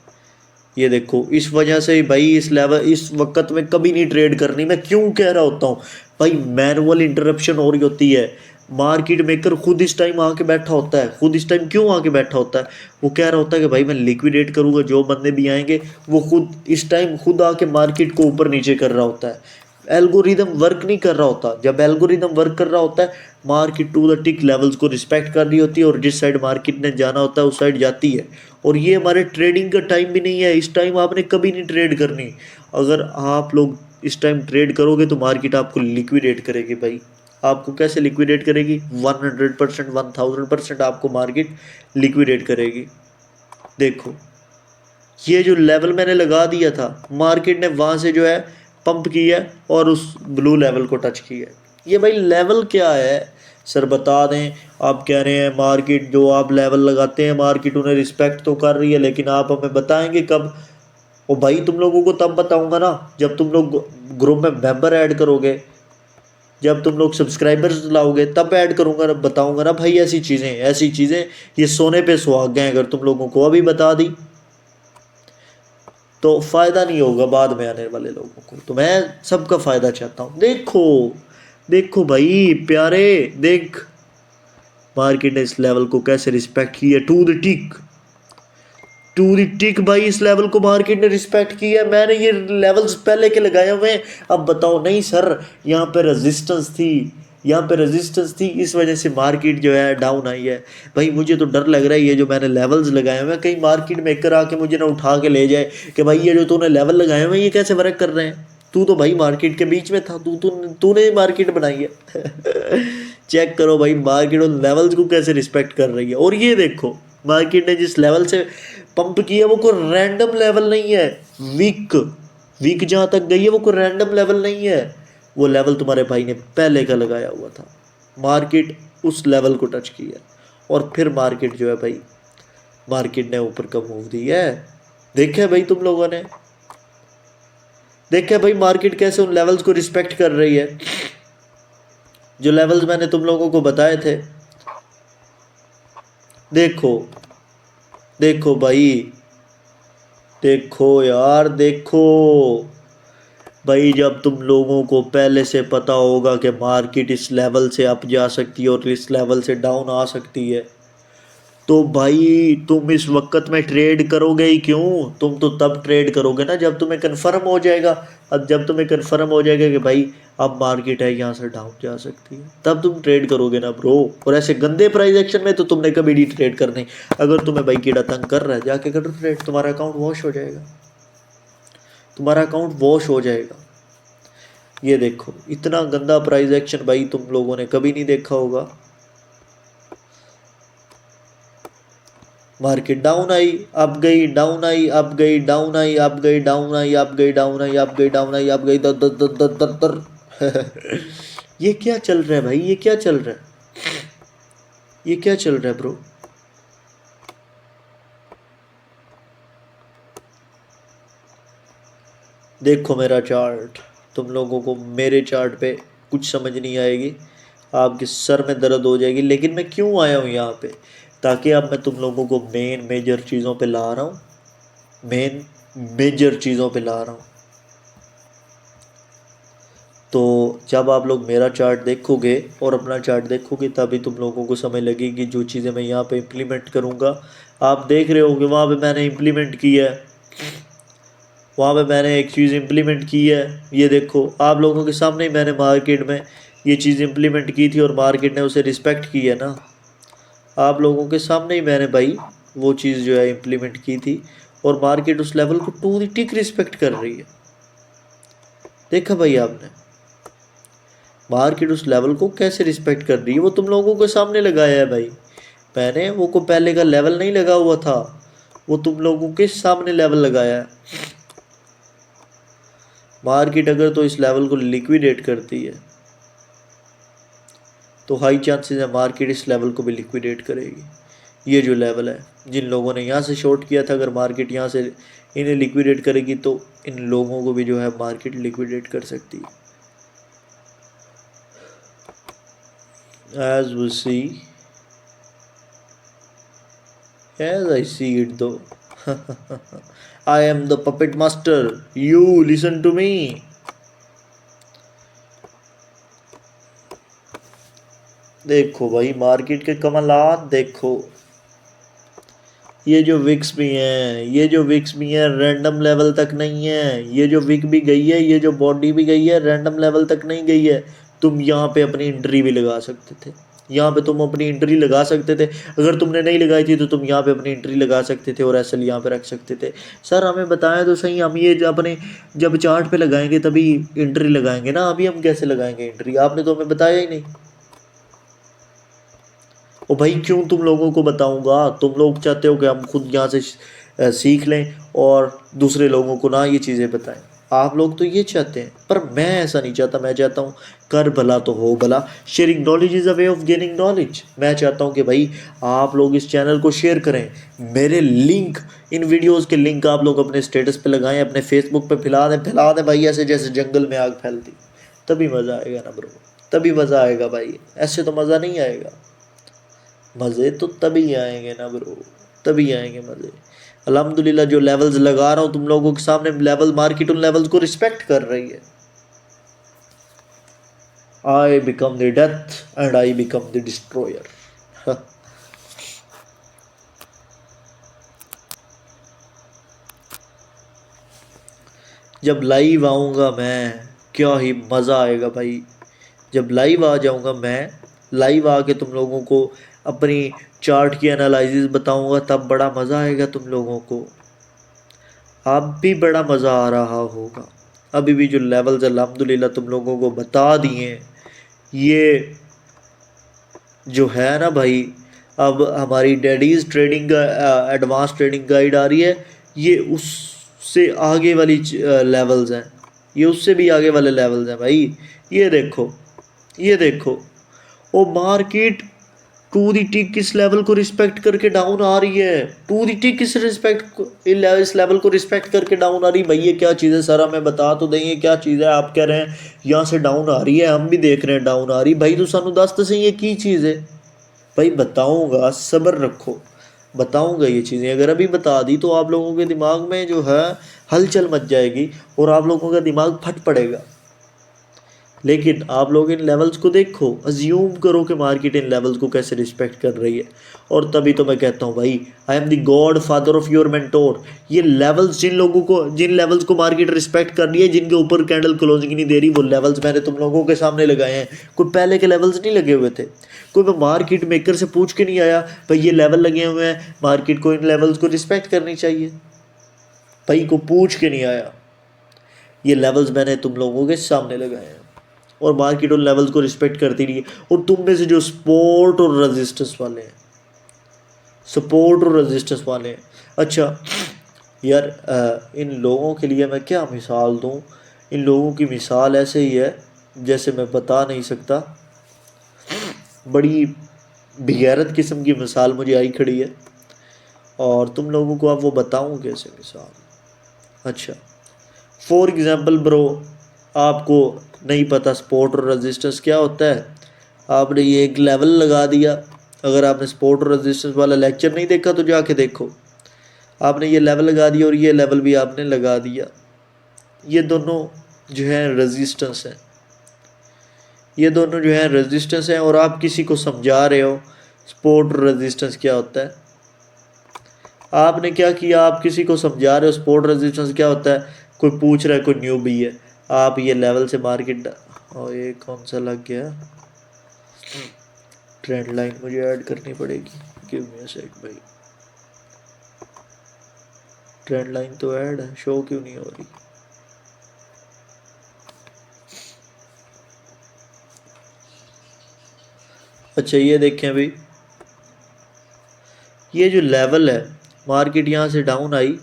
ये देखो इस वजह से भाई इस लेवल इस वक्त में कभी नहीं ट्रेड करनी। मैं क्यों कह रहा होता हूँ भाई, मैनुअल इंटरप्शन हो रही होती है, मार्केट मेकर खुद इस टाइम आके बैठा होता है, खुद इस टाइम क्यों आके बैठा होता है, वो कह रहा होता है कि भाई मैं लिक्विडेट करूँगा, जो बंदे भी आएंगे वो खुद इस टाइम खुद आके मार्केट को ऊपर नीचे कर रहा होता है। एल्गोरिदम वर्क नहीं कर रहा होता, जब एल्गोरिदम वर्क कर रहा होता है market to the tick levels को रिस्पेक्ट कर रही होती है, और जिस साइड मार्केट ने जाना होता है उस साइड जाती है। और ये हमारे ट्रेडिंग का टाइम भी नहीं है, इस टाइम आपने कभी नहीं ट्रेड करनी। अगर आप लोग इस टाइम ट्रेड करोगे तो मार्केट आपको लिक्विडेट करेगी भाई। आपको कैसे लिक्विडेट करेगी, 100% 1000% आपको मार्केट लिक्विडेट करेगी। देखो ये जो लेवल मैंने लगा दिया था, मार्केट ने वहाँ से जो है पंप किया और उस ब्लू लेवल को टच किया। ये भाई लेवल क्या है सर, बता दें। आप कह रहे हैं मार्केट जो आप लेवल लगाते हैं मार्केट उन्हें रिस्पेक्ट तो कर रही है, लेकिन आप हमें बताएंगे कब। ओ भाई, तुम लोगों को तब बताऊंगा ना जब तुम लोग ग्रुप में मेंबर ऐड करोगे, जब तुम लोग सब्सक्राइबर्स लाओगे तब ऐड करूंगा, बताऊंगा ना भाई। ऐसी चीज़ें ये सोने पे सुहागे हैं, अगर तुम लोगों को अभी बता दी तो फ़ायदा नहीं होगा बाद में आने वाले लोगों को, तो मैं सबका फ़ायदा चाहता हूँ। देखो देखो भाई प्यारे, देख मार्केट ने इस लेवल को कैसे रिस्पेक्ट किया, टू द टिक भाई, इस लेवल को मार्केट ने रिस्पेक्ट किया। मैंने ये लेवल्स पहले के लगाए हुए हैं, अब बताओ नहीं सर यहाँ पे रेजिस्टेंस थी, यहाँ पे रेजिस्टेंस थी, इस वजह से मार्केट जो है डाउन आई है। भाई मुझे तो डर लग रहा है ये जो मैंने लेवल्स लगाए हुए हैं, कहीं मार्केट मेकर आके मुझे ना उठा के ले जाए कि भाई ये जो तूने लेवल लगाए हुए हैं ये कैसे वर्क कर रहे हैं, तू तो भाई मार्केट के बीच में था, तूने मार्केट बनाई है। चेक करो भाई मार्केट उन लेवल्स को कैसे रिस्पेक्ट कर रही है। और ये देखो मार्केट ने जिस लेवल से पंप किया वो कोई रैंडम लेवल नहीं है, वीक वीक जहाँ तक गई है वो कोई रैंडम लेवल नहीं है, वो लेवल तुम्हारे भाई ने पहले का लगाया हुआ था। मार्केट उस लेवल को टच किया और फिर मार्केट जो है भाई, मार्केट ने ऊपर का मूव दिया है। देखा भाई तुम लोगों ने, देखा भाई मार्केट कैसे उन लेवल्स को रिस्पेक्ट कर रही है, जो लेवल्स मैंने तुम लोगों को बताए थे। देखो देखो भाई, देखो यार देखो, भाई जब तुम लोगों को पहले से पता होगा कि मार्केट इस लेवल से अप जा सकती है और इस लेवल से डाउन आ सकती है, तो भाई तुम इस वक्त में ट्रेड करोगे ही क्यों? तुम तो तब ट्रेड करोगे ना जब तुम्हें कन्फर्म हो जाएगा। अब जब तुम्हें कन्फर्म हो जाएगा कि भाई अब मार्केट है यहाँ से डाउन जा सकती है, तब तुम ट्रेड करोगे ना ब्रो। और ऐसे गंदे प्राइस एक्शन में तो तुमने कभी नहीं ट्रेड करनी। अगर तुम्हें भाई कीड़ा तंग कर रहा है, जाके करो ट्रेड, तुम्हारा अकाउंट वॉश हो जाएगा, तुम्हारा अकाउंट वॉश हो जाएगा। ये देखो इतना गंदा प्राइस एक्शन भाई तुम लोगों ने कभी नहीं देखा होगा। मार्केट डाउन आई, अप गई, डाउन आई, अप गई, डाउन आई, अप गई, डाउन आई, अप गई, डाउन आई, अप गई, डाउन आई, अप गई, दर दर दर दर दर दर। ये क्या चल रहा है भाई? ये क्या चल रहा है? ये क्या चल रहा है ब्रो? देखो मेरा चार्ट, तुम लोगों को मेरे चार्ट पे कुछ समझ नहीं आएगी, आपके सर में दर्द हो जाएगी। लेकिन मैं क्यों आया हूँ यहाँ पे? ताकि अब मैं तुम लोगों को मेन मेजर चीज़ों पे ला रहा हूँ, मेन मेजर चीज़ों पे ला रहा हूँ। तो जब आप लोग मेरा चार्ट देखोगे और अपना चार्ट देखोगे, तभी तुम लोगों को समझ लगेगी जो चीज़ें मैं यहाँ पे इम्प्लीमेंट करूँगा। आप देख रहे हो कि वहाँ पे मैंने इम्प्लीमेंट की है, वहाँ पे मैंने एक चीज़ इम्प्लीमेंट की है। ये देखो आप लोगों के सामने ही मैंने मार्केट में ये चीज़ इम्प्लीमेंट की थी और मार्केट ने उसे रिस्पेक्ट की है ना। आप लोगों के सामने ही मैंने भाई वो चीज़ जो है इम्प्लीमेंट की थी और मार्केट उस लेवल को टू द टिक रिस्पेक्ट कर रही है। देखा भाई आपने मार्केट उस लेवल को कैसे रिस्पेक्ट कर रही है? वो तुम लोगों के सामने लगाया है भाई मैंने, वो को पहले का लेवल नहीं लगा हुआ था, वो तुम लोगों के सामने लेवल लगाया है। मार्केट अगर तो इस लेवल को लिक्विडेट करती है तो हाई चांसेस है मार्केट इस लेवल को भी लिक्विडेट करेगी। ये जो लेवल है, जिन लोगों ने यहाँ से शॉर्ट किया था, अगर मार्केट यहाँ से इन्हें लिक्विडेट करेगी तो इन लोगों को भी जो है मार्केट लिक्विडेट कर सकती है। as we see as I see it though, I am the puppet master, you listen to me। देखो भाई मार्केट के कमालात देखो, ये जो विक्स भी हैं, ये जो विक्स भी हैं रैंडम लेवल तक नहीं है। ये जो विक भी गई है, ये जो बॉडी भी गई है, रैंडम लेवल तक नहीं गई है। तुम यहाँ पे अपनी एंट्री भी लगा सकते थे, यहाँ पे तुम अपनी एंट्री लगा सकते थे। अगर तुमने नहीं लगाई थी तो तुम यहाँ पे अपनी एंट्री लगा सकते थे और एसएल यहाँ पे रख सकते थे। सर हमें बताया तो सही, हम ये अपने जब चार्ट पे लगाएंगे तभी एंट्री लगाएंगे ना, अभी हम कैसे लगाएंगे एंट्री? आपने तो हमें बताया ही नहीं। ओ भाई क्यों तुम लोगों को बताऊंगा? तुम लोग चाहते हो कि हम खुद यहाँ से सीख लें और दूसरे लोगों को ना ये चीज़ें बताएं। आप लोग तो ये चाहते हैं, पर मैं ऐसा नहीं चाहता। मैं चाहता हूँ कर भला तो हो भला। Sharing knowledge is a way of gaining knowledge. मैं चाहता हूँ कि भाई आप लोग इस चैनल को शेयर करें, मेरे लिंक, इन वीडियोज़ के लिंक आप लोग अपने स्टेटस पे लगाएं, अपने फेसबुक पे फैला दें भाई, ऐसे जैसे जंगल में आग फैलती। तभी मज़ा आएगा ना ब्रो, तभी मज़ा आएगा भाई, ऐसे तो मज़ा नहीं आएगा। मज़े तो तभी आएंगे ना ब्रो, तभी आएंगे मज़े। अल्हम्दुलिल्लाह जो लेवल्स लगा रहा हूँ तुम लोगों के सामने, लेवल मार्केट उन लेवल्स को रिस्पेक्ट कर रही है। I become the death and I become the destroyer. जब लाइव आऊँगा मैं, क्या ही मज़ा आएगा भाई। जब लाइव आ जाऊँगा मैं, लाइव आके तुम लोगों को अपनी चार्ट की एनालिसिस बताऊँगा, तब बड़ा मज़ा आएगा तुम लोगों को। अब भी बड़ा मज़ा आ रहा होगा। अभी भी जो लेवल्स अल्हम्दुलिल्लाह तुम लोगों को बता दिए, ये जो है ना भाई, अब हमारी daddy's trading advance trading guide आ रही है, ये उससे आगे वाली लेवल्स हैं, ये उससे भी आगे वाले लेवल्स हैं भाई। ये देखो, ये देखो, वो मार्केट टू दी टिक किस लेवल को रिस्पेक्ट करके डाउन आ रही है, टू दी टिक किस इस लेवल को रिस्पेक्ट करके डाउन आ रही है। भाई ये क्या चीज़ है सर, हमें बता तो देंगे क्या चीज़ है। आप कह रहे हैं यहाँ से डाउन आ रही है, हम भी देख रहे हैं डाउन आ रही। भाई तो सानू दस तो सही ये की चीज़ है। भाई बताऊँगा, सब्र रखो, बताऊँगा ये चीज़ें। अगर अभी बता दी तो आप लोगों के दिमाग में जो है हलचल मच जाएगी और आप लोगों का दिमाग फट पड़ेगा। लेकिन आप लोग इन लेवल्स को देखो, अज्यूम करो कि मार्केट इन लेवल्स को कैसे रिस्पेक्ट कर रही है, और तभी तो मैं कहता हूँ भाई, I am the God father of your mentor. ये लेवल्स जिन लेवल्स को मार्केट रिस्पेक्ट कर रही है, जिनके ऊपर कैंडल क्लोजिंग नहीं दे रही, वो लेवल्स मैंने तुम लोगों के सामने लगाए हैं। कोई पहले के लेवल्स नहीं लगे हुए थे, कोई मैं मार्केट मेकर से पूछ के नहीं आया भाई ये लेवल लगे हुए हैं, मार्केट को इन लेवल्स को रिस्पेक्ट करनी चाहिए, भाई को पूछ के नहीं आया। ये लेवल्स मैंने तुम लोगों के सामने लगाए हैं और मार्केट उन लेवल्स को रिस्पेक्ट करती रही है। और तुम में से जो सपोर्ट और रेजिस्टेंस वाले हैं, सपोर्ट और रेजिस्टेंस वाले हैं, अच्छा यार इन लोगों के लिए मैं क्या मिसाल दूं। इन लोगों की मिसाल ऐसे ही है जैसे मैं बता नहीं सकता, बड़ी बेगैरत किस्म की मिसाल मुझे आई खड़ी है और तुम लोगों को अब वो बताऊं कैसे मिसाल। अच्छा फॉर एग्ज़ाम्पल ब्रो, आपको नहीं पता सपोर्ट और रेजिस्टेंस क्या होता है, आपने ये एक लेवल लगा दिया। अगर आपने सपोर्ट और रेजिस्टेंस वाला लेक्चर नहीं देखा तो जाके देखो। आपने ये लेवल लगा दिया और ये लेवल भी आपने लगा दिया, ये दोनों जो है रेजिस्टेंस है, ये दोनों जो है रेजिस्टेंस है। और आप किसी को समझा रहे हो सपोर्ट और रेजिस्टेंस क्या होता है। आपने क्या किया, आप किसी को समझा रहे हो सपोर्ट रेजिस्टेंस क्या होता है, कोई पूछ रहा है, कोई न्यू भी है, आप ये लेवल से मार्केट, और ये कौन सा लग गया, ट्रेंड लाइन मुझे ऐड करनी पड़ेगी, गिव मी अ सेक भाई। ट्रेंड लाइन तो ऐड है, शो क्यों नहीं हो रही। अच्छा ये देखें भाई, ये जो लेवल है, मार्केट यहाँ से डाउन आई,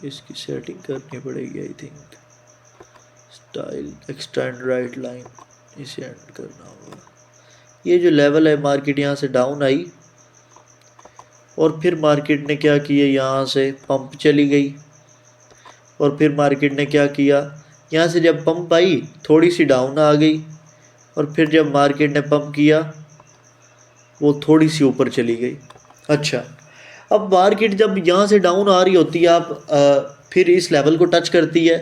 इसकी सेटिंग करनी पड़ेगी I think, style extend right line, इसे एंड करना होगा। ये जो लेवल है, मार्केट यहाँ से डाउन आई और फिर मार्केट ने क्या किया, यहाँ से पंप चली गई और फिर मार्केट ने क्या किया, यहाँ से जब पंप आई थोड़ी सी डाउन आ गई और फिर जब मार्केट ने पंप किया वो थोड़ी सी ऊपर चली गई। अच्छा अब मार्केट जब यहाँ से डाउन आ रही होती है, आप फिर इस लेवल को टच करती है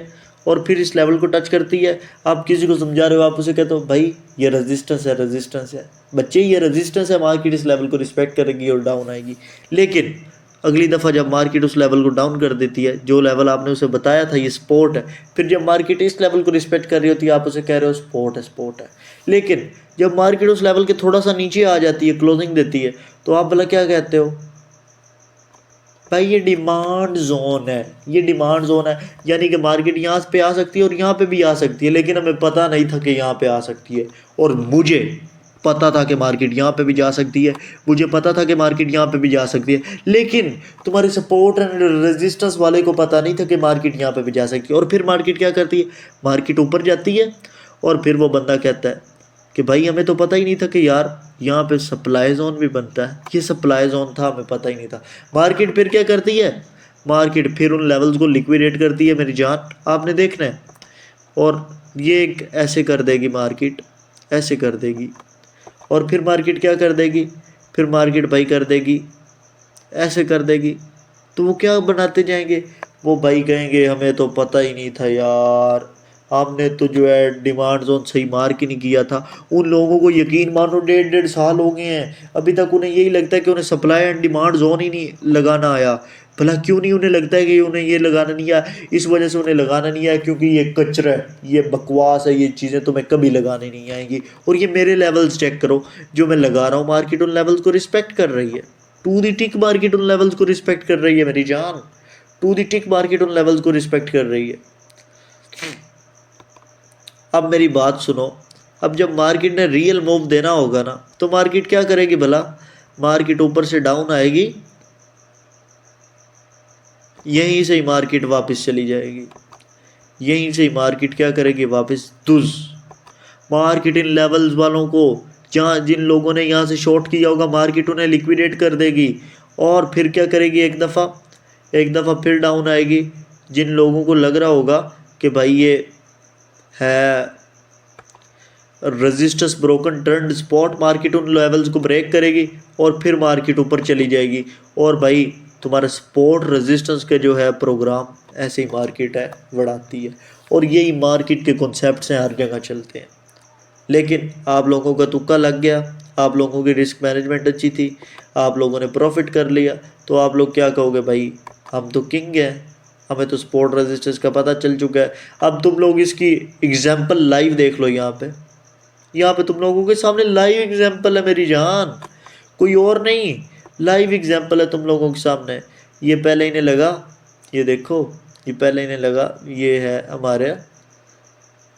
और फिर इस लेवल को टच करती है, आप किसी को समझा रहे हो, आप उसे कहते हो भाई ये रेजिस्टेंस है, रेजिस्टेंस है बच्चे, ये रेजिस्टेंस है, मार्केट इस लेवल को रिस्पेक्ट करेगी और डाउन आएगी। लेकिन अगली दफ़ा जब मार्केट उस लेवल को डाउन कर देती है, जो लेवल आपने उसे बताया था ये सपोर्ट है, फिर जब मार्केट इस लेवल को रिस्पेक्ट कर रही होती है, आप उसे कह रहे हो सपोर्ट है, सपोर्ट है। लेकिन जब मार्केट उस लेवल के थोड़ा सा नीचे आ जाती है, क्लोजिंग देती है, तो आप भला क्या कहते हो, भाई ये डिमांड जोन है, ये डिमांड जोन है, यानी कि मार्केट यहाँ पे आ सकती है और यहाँ पे भी आ सकती है, लेकिन हमें पता नहीं था कि यहाँ पे आ सकती है। और मुझे पता था कि मार्केट यहाँ पे भी जा सकती है, मुझे पता था कि मार्केट यहाँ पे भी जा सकती है, लेकिन तुम्हारे सपोर्ट एंड रेजिस्टेंस वाले को पता नहीं था कि मार्केट यहाँ पे भी जा सकती है। और फिर मार्केट क्या करती है, मार्केट ऊपर जाती है और फिर वो बंदा कहता है कि भाई हमें तो पता ही नहीं था कि यार यहाँ पे सप्लाई जोन भी बनता है, ये सप्लाई जोन था, हमें पता ही नहीं था। मार्केट फिर क्या करती है, मार्केट फिर उन लेवल्स को लिक्विडेट करती है मेरी जान, आपने देखना है। और ये ऐसे कर देगी मार्केट, ऐसे कर देगी, और फिर मार्केट क्या कर देगी, फिर मार्केट भाई कर देगी, ऐसे कर देगी। तो वो क्या बनाते जाएंगे, वो भाई कहेंगे हमें तो पता ही नहीं था यार, हमने तो जो है डिमांड जोन सही मार्क ही नहीं किया था। उन लोगों को यकीन मानो 1.5 साल हो गए हैं, अभी तक उन्हें यही लगता है कि उन्हें सप्लाई एंड डिमांड जोन ही नहीं लगाना आया। भला क्यों नहीं उन्हें लगता है कि उन्हें ये लगाना नहीं आया, इस वजह से उन्हें लगाना नहीं आया क्योंकि ये कचरा है, ये बकवास है, ये चीज़ें तुम्हें कभी लगाने नहीं आएंगी। और ये मेरे लेवल्स चेक करो जो मैं लगा रहा हूँ, मार्केट उन लेवल्स को रिस्पेक्ट कर रही है, टू दी टिक मार्केट उन लेवल्स को रिस्पेक्ट कर रही है मेरी जान, टू दी टिक मार्केट उन लेवल्स को रिस्पेक्ट कर रही है। अब मेरी बात सुनो, अब जब मार्केट ने रियल मूव देना होगा ना, तो मार्केट क्या करेगी भला, मार्केट ऊपर से डाउन आएगी, यहीं से ही मार्केट वापस चली जाएगी, यहीं से ही मार्केट क्या करेगी, वापस दुज। मार्केट इन लेवल्स वालों को, जहाँ जिन लोगों ने यहाँ से शॉर्ट किया होगा, मार्केट उन्हें लिक्विडेट कर देगी और फिर क्या करेगी, एक दफ़ा फिर डाउन आएगी। जिन लोगों को लग रहा होगा कि भाई ये है resistance broken turn spot, market उन लेवल्स को ब्रेक करेगी और फिर मार्केट ऊपर चली जाएगी। और भाई तुम्हारा सपोर्ट रेजिस्टेंस के जो है प्रोग्राम, ऐसे ही मार्केट है बढ़ाती है। और यही मार्केट के कॉन्सेप्ट हैं, हर जगह चलते हैं। लेकिन आप लोगों का तुक्का लग गया, आप लोगों की रिस्क मैनेजमेंट अच्छी थी, आप लोगों ने प्रॉफिट कर लिया, तो आप लोग क्या कहोगे, भाई हम तो किंग हैं, हमें तो सपोर्ट रेजिस्टेंस का पता चल चुका है। अब तुम लोग इसकी एग्जाम्पल लाइव देख लो, यहाँ पे तुम लोगों के सामने लाइव एग्जाम्पल है मेरी जान, कोई और नहीं, लाइव एग्जाम्पल है तुम लोगों के सामने। ये पहले इन्हें लगा, ये देखो, ये पहले इन्हें लगा ये है हमारे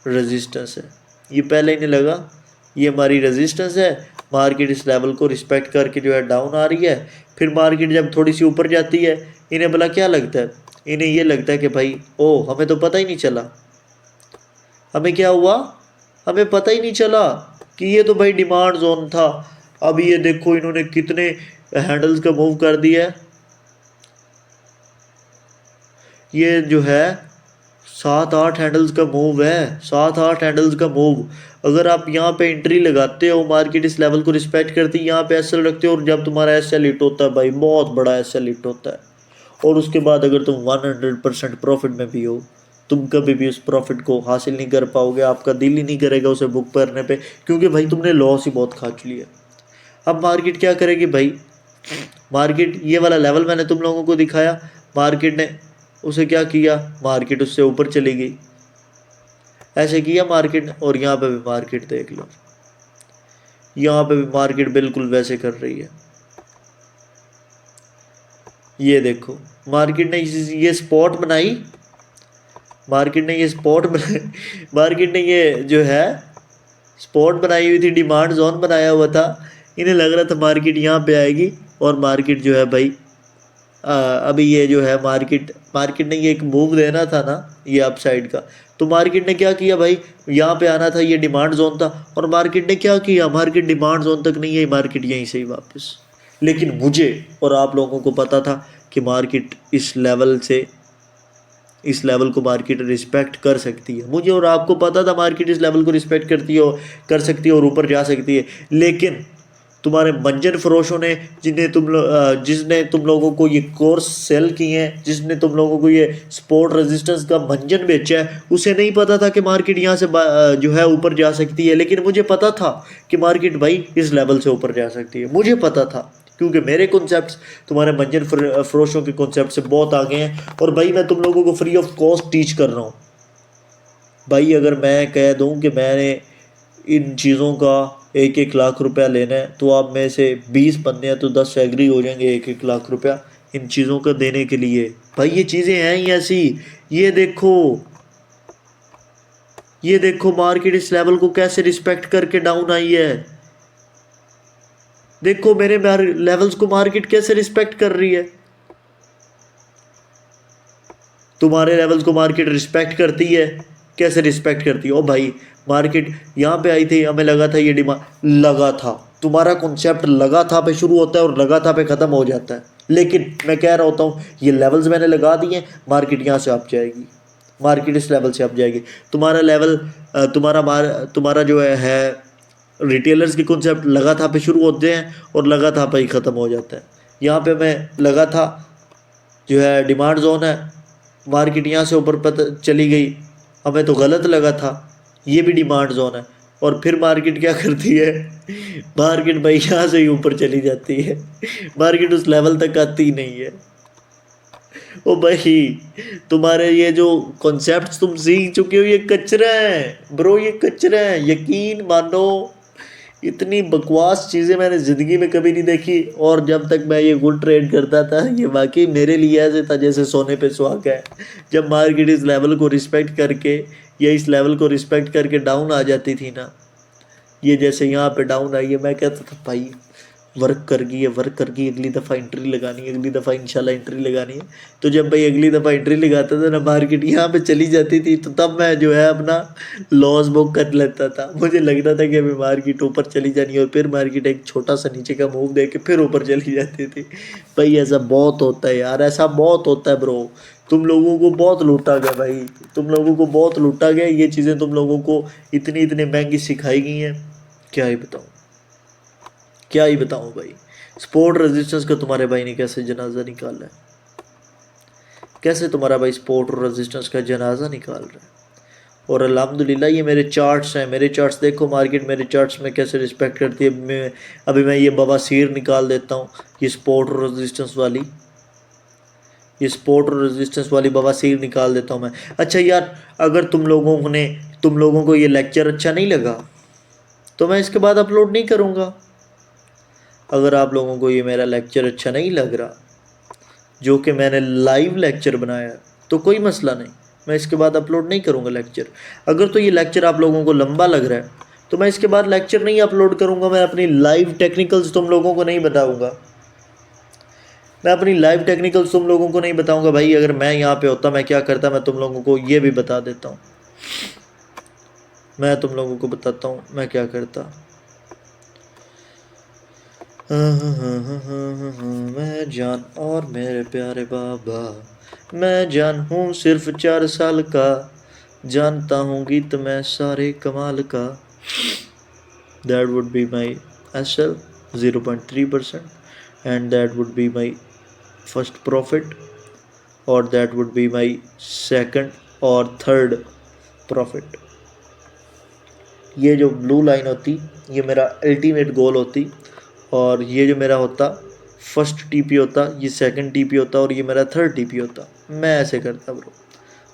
रेजिस्टेंस है, ये पहले इन्हें लगा ये हमारी रेजिस्टेंस है, मार्केट इस लेवल को रिस्पेक्ट करके जो है डाउन आ रही है। फिर मार्केट जब थोड़ी सी ऊपर जाती है, इन्हें भला क्या लगता है, इन्हें ये लगता है कि भाई ओ हमें तो पता ही नहीं चला, हमें क्या हुआ, हमें पता ही नहीं चला कि ये तो भाई डिमांड जोन था। अब ये देखो इन्होंने कितने हैंडल्स का मूव कर दिया है, ये जो है 7-8 हैंडल्स का मूव है, 7-8 हैंडल्स का मूव। अगर आप यहाँ पे एंट्री लगाते हो, मार्केट इस लेवल को रिस्पेक्ट करती है, यहाँ पे एसएल रखते हो, और जब तुम्हारा एसएल हिट होता है भाई, बहुत बड़ा एसएल हिट होता है, और उसके बाद अगर तुम 100% प्रॉफिट में भी हो, तुम कभी भी उस प्रॉफिट को हासिल नहीं कर पाओगे, आपका दिल ही नहीं करेगा उसे बुक करने पे, क्योंकि भाई तुमने लॉस ही बहुत खा लिया। अब मार्केट क्या करेगी भाई, मार्केट ये वाला लेवल मैंने तुम लोगों को दिखाया, मार्केट ने उसे क्या किया, मार्केट उससे ऊपर चली गई, ऐसे किया मार्केट ने। और यहाँ पे भी मार्केट देख लो, यहाँ पे भी मार्केट बिल्कुल वैसे कर रही है। ये देखो मार्केट ने ये स्पॉट बनाई, मार्केट ने ये स्पॉट बनाई, मार्केट ने ये जो है स्पॉट बनाई हुई थी, डिमांड जोन बनाया हुआ था। इन्हें लग रहा था मार्केट यहाँ पे आएगी, और मार्केट जो है भाई अभी ये जो है मार्केट ने ये एक मूव देना था ना, ये अप साइड का, तो मार्केट ने क्या किया भाई, यहाँ पे आना था, ये डिमांड जोन था, और मार्केट ने क्या किया, मार्केट डिमांड जोन तक नहीं है, मार्केट यहीं से ही वापस। लेकिन मुझे और आप लोगों को पता था कि मार्केट इस लेवल से, इस लेवल को मार्केट रिस्पेक्ट कर सकती है, मुझे और आपको पता था मार्केट इस लेवल को रिस्पेक्ट करती है, कर सकती है और ऊपर जा सकती है। लेकिन तुम्हारे मंजन फरोशों ने, जिसने तुम लोगों को ये कोर्स सेल किए हैं, जिसने तुम लोगों को ये सपोर्ट रेजिस्टेंस का मंजन बेचा है, उसे नहीं पता था कि मार्केट यहाँ से जो है ऊपर जा सकती है। लेकिन मुझे पता था कि मार्केट भाई इस लेवल से ऊपर जा सकती है, मुझे पता था, क्योंकि मेरे कॉन्सेप्ट्स तुम्हारे मंजन फरोशों के कॉन्सेप्ट से बहुत आगे हैं। और भाई मैं तुम लोगों को फ्री ऑफ कॉस्ट टीच कर रहा हूँ भाई। अगर मैं कह दूँ कि मैंने इन चीज़ों का 1-1 लाख रुपया लेना है, तो आप में से 20 बंदे हैं तो 10 एग्री हो जाएंगे 1-1 लाख रुपया इन चीज़ों का देने के लिए। भाई ये चीज़ें हैं ही ऐसी। ये देखो, ये देखो मार्केट इस लेवल को कैसे रिस्पेक्ट करके डाउन आई है, देखो मेरे लेवल्स को मार्केट कैसे रिस्पेक्ट कर रही है। तुम्हारे लेवल्स को मार्केट रिस्पेक्ट करती है, कैसे रिस्पेक्ट करती है। ओ भाई मार्केट यहाँ पे आई थी, हमें लगा था ये डिमांड, लगा था, तुम्हारा कॉन्सेप्ट लगा था पे शुरू होता है और लगा था पे ख़त्म हो जाता है। लेकिन मैं कह रहा होता हूँ ये लेवल्स मैंने लगा दिए, मार्केट यहाँ से अप जाएगी, मार्केट इस लेवल से अप जाएगी। तुम्हारा लेवल तुम्हारा जो है रिटेलर्स के कॉन्सेप्ट लगा था पे शुरू होते हैं और लगा था पे ही ख़त्म हो जाता है। यहाँ पे मैं लगा था जो है डिमांड जोन है, मार्केट यहाँ से ऊपर पता चली गई, हमें तो गलत लगा था, ये भी डिमांड जोन है। और फिर मार्केट क्या करती है, मार्केट भाई यहाँ से ही ऊपर चली जाती है, मार्केट उस लेवल तक आती ही नहीं है। ओ भाई तुम्हारे ये जो कॉन्सेप्ट्स तुम सीख चुके हो ये कचरा है ब्रो, ये कचरा है, यकीन मानो। इतनी बकवास चीज़ें मैंने ज़िंदगी में कभी नहीं देखी। और जब तक मैं ये गुड ट्रेड करता था, ये वाकई मेरे लिए ऐसे था जैसे सोने पे सुहागा है। जब मार्केट इस लेवल को रिस्पेक्ट करके या इस लेवल को रिस्पेक्ट करके डाउन आ जाती थी ना, ये जैसे यहाँ पे डाउन आई है, मैं कहता था भाई वर्क कर गई है, वर्क कर गई, अगली दफ़ा एंट्री लगानी है, अगली दफ़ा इंशाल्लाह एंट्री लगानी है। तो जब भाई अगली दफ़ा एंट्री लगाता था ना, मार्केट यहाँ पे चली जाती थी, तो तब मैं जो है अपना लॉस बुक कर लेता था। मुझे लगता था कि अभी मार्केट ऊपर चली जानी है, और फिर मार्केट एक छोटा सा नीचे का मूव दे के फिर ऊपर चली जाती थी। भाई ऐसा बहुत होता है यार, ऐसा बहुत होता है ब्रो। तुम लोगों को बहुत लूटा गया भाई, तुम लोगों को बहुत लूटा गया। ये चीज़ें तुम लोगों को इतनी महंगी सिखाई गई हैं, क्या ही बताऊँ, क्या ही बताऊँ भाई। सपोर्ट रेजिस्टेंस का तुम्हारे भाई ने कैसे जनाजा निकाला है? कैसे तुम्हारा भाई सपोर्ट और रेजिस्टेंस का जनाजा निकाल रहा है? और अल्हम्दुलिल्लाह ये मेरे चार्ट्स हैं, मेरे चार्ट्स देखो, मार्केट मेरे चार्ट्स में कैसे रिस्पेक्ट करती है। अभी मैं ये बवासीर निकाल देता हूँ, ये सपोर्ट और रेजिस्टेंस वाली, ये सपोर्ट और रेजिस्टेंस वाली बवासीर निकाल देता हूँ मैं। अच्छा यार, अगर तुम लोगों को ये लेक्चर अच्छा नहीं लगा तो मैं इसके बाद अपलोड नहीं करूँगा। अगर आप लोगों को ये मेरा लेक्चर अच्छा नहीं लग रहा, जो कि मैंने लाइव लेक्चर बनाया, तो कोई मसला नहीं, मैं इसके बाद अपलोड नहीं करूँगा लेक्चर। अगर तो ये लेक्चर आप लोगों को लंबा लग रहा है तो मैं इसके बाद लेक्चर नहीं अपलोड करूँगा। मैं अपनी लाइव टेक्निकल्स तुम लोगों को नहीं बताऊँगा, मैं अपनी लाइव टेक्निकल्स तुम लोगों को नहीं बताऊँगा। भाई अगर मैं यहाँ पे होता मैं क्या करता, मैं तुम लोगों को ये भी बता देता हूँ, मैं तुम लोगों को बताता हूँ मैं क्या करता। मैं जान और मेरे प्यारे बाबा, मैं जान हूँ सिर्फ 4 साल का, जानता हूँ गीत मैं सारे कमाल का। That would be my SL 0.3%, and that would be my first profit, or that would be my second or third profit। ये जो ब्लू लाइन होती ये मेरा अल्टीमेट गोल होती, और ये जो मेरा होता फर्स्ट टीपी होता, ये सेकंड टीपी होता, और ये मेरा थर्ड टीपी होता। मैं ऐसे करता ब्रो।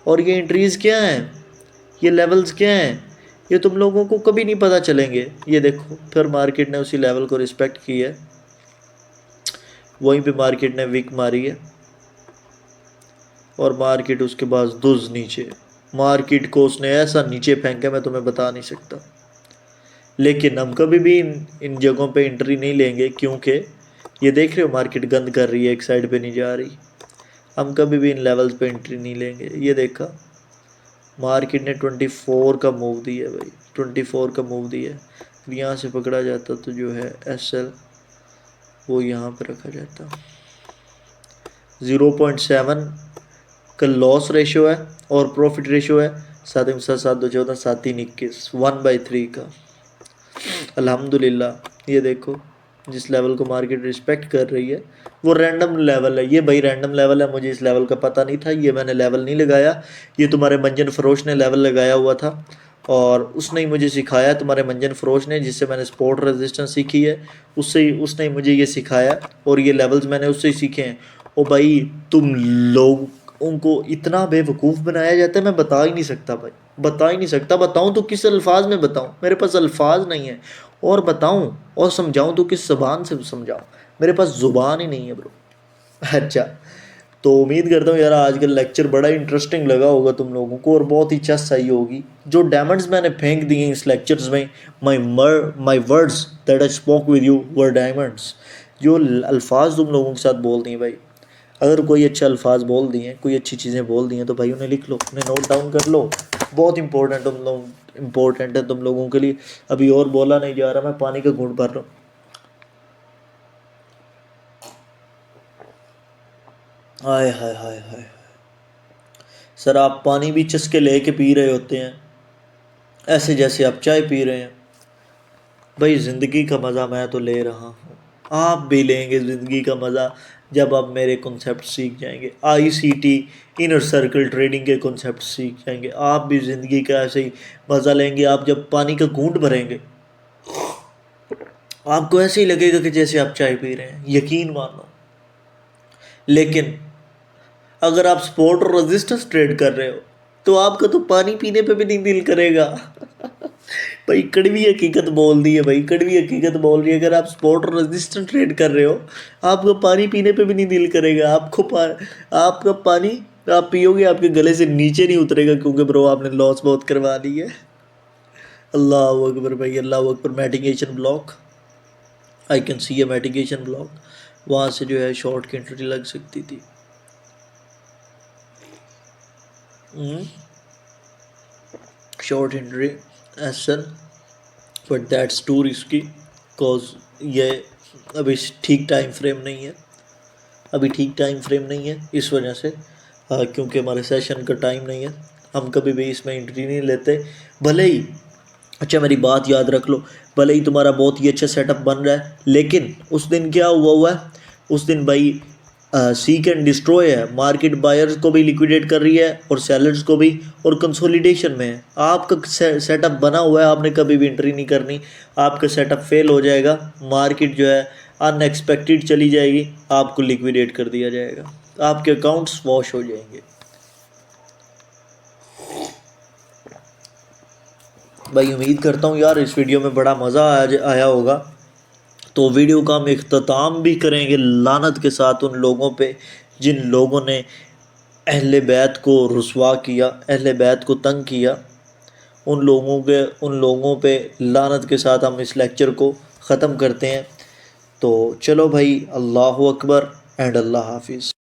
और ये एंट्रीज़ क्या हैं, ये लेवल्स क्या हैं, ये तुम लोगों को कभी नहीं पता चलेंगे। ये देखो फिर मार्केट ने उसी लेवल को रिस्पेक्ट की है, वहीं पे मार्केट ने विक मारी है, और मार्केट उसके बाद दुज नीचे, मार्केट को उसने ऐसा नीचे फेंका मैं तुम्हें बता नहीं सकता। लेकिन हम कभी भी इन जगहों पे एंट्री नहीं लेंगे, क्योंकि ये देख रहे हो मार्केट गंद कर रही है, एक साइड पे नहीं जा रही। हम कभी भी इन लेवल्स पे एंट्री नहीं लेंगे। ये देखा मार्केट ने 24 का मूव दिया भाई, 24 का मूव दिया। यहाँ से पकड़ा जाता तो जो है SL वो यहाँ पे रखा जाता। 0.7 का लॉस रेशो है और प्रॉफिट रेशो है 7.7 2 14 7 3 21 1/3 का। अल्हम्दुलिल्लाह ये देखो जिस लेवल को मार्केट रिस्पेक्ट कर रही है वो रैंडम लेवल है। ये भाई रैंडम लेवल है, मुझे इस लेवल का पता नहीं था, ये मैंने लेवल नहीं लगाया, ये तुम्हारे मंजन फरोश ने लेवल लगाया हुआ था, और उसने ही मुझे सिखाया, तुम्हारे मंजन फरोश ने, जिससे मैंने सपोर्ट रेजिस्टेंस सीखी है, उसने ही मुझे ये सिखाया, और ये लेवल्स मैंने उससे ही सीखे हैं। ओ भाई तुम लोग उनको इतना बेवकूफ़ बनाया जाता है, मैं बता ही नहीं सकता भाई, बता ही नहीं सकता। बताऊं तो किस अल्फाज में बताऊं, मेरे पास अल्फाज नहीं है, और बताऊं और समझाऊं तो किस ज़बान से समझाऊं, मेरे पास ज़ुबान ही नहीं है ब्रो। अच्छा, तो उम्मीद करता हूँ यार आज का लेक्चर बड़ा इंटरेस्टिंग लगा होगा तुम लोगों को, और बहुत ही चस आई होगी। जो डायमंड्स मैंने फेंक दिए इस लेक्चर्स में, my words that I spoke with you were diamonds. जो अल्फाज तुम लोगों के साथ बोल दिए भाई, अगर कोई अच्छे अल्फाज बोल दिए, कोई अच्छी चीज़ें बोल दी हैं, तो भाई उन्हें लिख लो, उन्हें नोट डाउन कर लो। बहुत इंपॉर्टेंट है तुम लोगों के लिए। अभी और बोला नहीं जा रहा, मैं पानी का घूंट भर रहा हूँ। हाय हाय हाय हाय सर, आप पानी भी चस्के लेके पी रहे होते हैं ऐसे जैसे आप चाय पी रहे हैं। भाई ज़िंदगी का मज़ा मैं तो ले रहा हूँ, आप भी लेंगे ज़िंदगी का मज़ा जब आप मेरे कॉन्सेप्ट सीख जाएंगे। ICT इनर सर्कल ट्रेडिंग के कॉन्सेप्ट सीख जाएंगे, आप भी ज़िंदगी का ऐसे ही मज़ा लेंगे। आप जब पानी का घूंट भरेंगे आपको ऐसे ही लगेगा कि जैसे आप चाय पी रहे हैं, यकीन मानो। लेकिन अगर आप सपोर्ट और रेजिस्टेंस ट्रेड कर रहे हो तो आपका तो पानी पीने पे भी नहीं दिल करेगा। भाई कड़वी हकीकत बोल दी है, भाई कड़वी हकीकत बोल रही है। अगर आप सपोर्ट और रेजिस्टेंस ट्रेड कर रहे हो आपका पानी पीने पे भी नहीं दिल करेगा। आपका पानी आप पियोगे आपके गले से नीचे नहीं उतरेगा, क्योंकि ब्रो आपने लॉस बहुत करवा ली है। अल्लाह अकबर भाई, अल्लाह अकबर। Medication block, I can see a medication block, वहाँ से जो है शॉर्ट की एंट्री लग सकती थी। Short entry SL, but that's to risky, because ये अभी ठीक टाइम फ्रेम नहीं है, अभी ठीक टाइम फ्रेम नहीं है इस वजह से, क्योंकि हमारे सेशन का टाइम नहीं है। हम कभी भी इसमें एंट्री नहीं लेते, भले ही अच्छा मेरी बात याद रख लो, भले ही तुम्हारा बहुत ही अच्छा सेटअप बन रहा है, लेकिन उस दिन क्या हुआ है, उस दिन भाई सीक एंड डिस्ट्रॉय है, मार्केट बायर्स को भी लिक्विडेट कर रही है और सेलर्स को भी, और कंसोलिडेशन में है। आपका सेटअप बना हुआ है, आपने कभी भी एंट्री नहीं करनी, आपका सेटअप फेल हो जाएगा, मार्केट जो है अनएक्सपेक्टेड चली जाएगी, आपको लिक्विडेट कर दिया जाएगा, आपके अकाउंट्स वॉश हो जाएंगे। भाई उम्मीद करता हूँ यार इस वीडियो में बड़ा मज़ा आया होगा। तो वीडियो का हम इख्तिताम भी करेंगे लानत के साथ उन लोगों पे जिन लोगों ने अहले बैत को रुसवा किया, अहले बैत को तंग किया। उन लोगों पे लानत के साथ हम इस लेक्चर को ख़त्म करते हैं। तो चलो भाई, अल्लाह अकबर एंड अल्लाह हाफिज़।